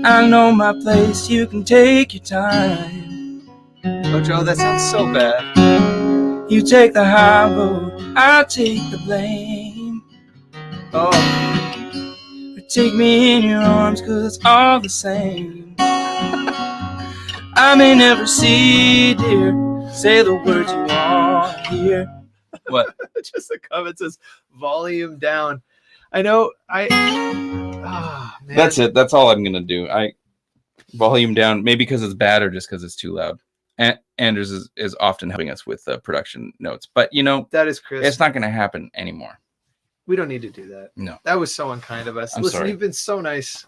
I know my place, you can take your time. Oh, Joe, that sounds so bad. You take the high road, I'll take the blame. Oh. Or take me in your arms, cause it's all the same. I may never see, dear, say the words you want to hear. What? Just the comment says volume down. I know. Oh, man. That's it. That's all I'm gonna do. Volume down, maybe because it's bad or just because it's too loud. Anders is often helping us with production notes, but you know that is Chris. It's not gonna happen anymore. We don't need to do that. No, that was so unkind of us. Listen, sorry. You've been so nice.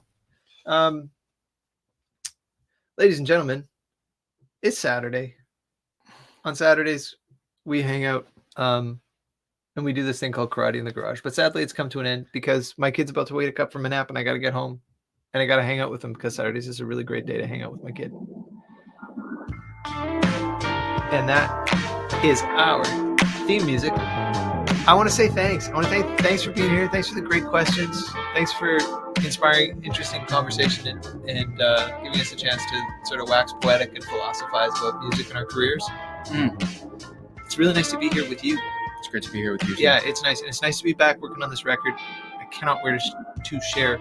Ladies and gentlemen, it's Saturday. On Saturdays, we hang out and we do this thing called karate in the garage. But sadly, it's come to an end because my kid's about to wake up from a nap and I got to get home and I got to hang out with him because Saturdays is a really great day to hang out with my kid. And that is our theme music. I want to say thanks. I want to thanks for being here. Thanks for the great questions. Thanks for inspiring, interesting conversation and giving us a chance to sort of wax poetic and philosophize about music and our careers. It's really nice to be here with you. It's great to be here with you too. Yeah, it's nice. And it's nice to be back working on this record. I cannot wait to share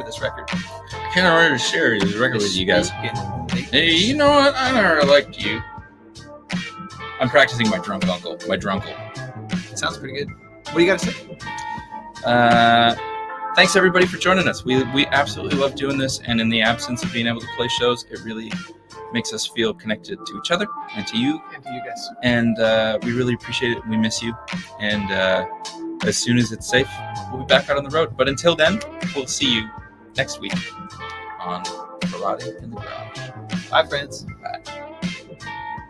this record. I cannot wait to share this record with you guys. Hey, you know what? I never liked you. I'm practicing my drunkle. It sounds pretty good. What do you got to say? Thanks everybody for joining us. We absolutely love doing this, and in the absence of being able to play shows, it really makes us feel connected to each other and to you. And to you guys. And we really appreciate it. We miss you. And as soon as it's safe, we'll be back out on the road. But until then, we'll see you next week on Karate in the Garage. Bye, friends. Bye.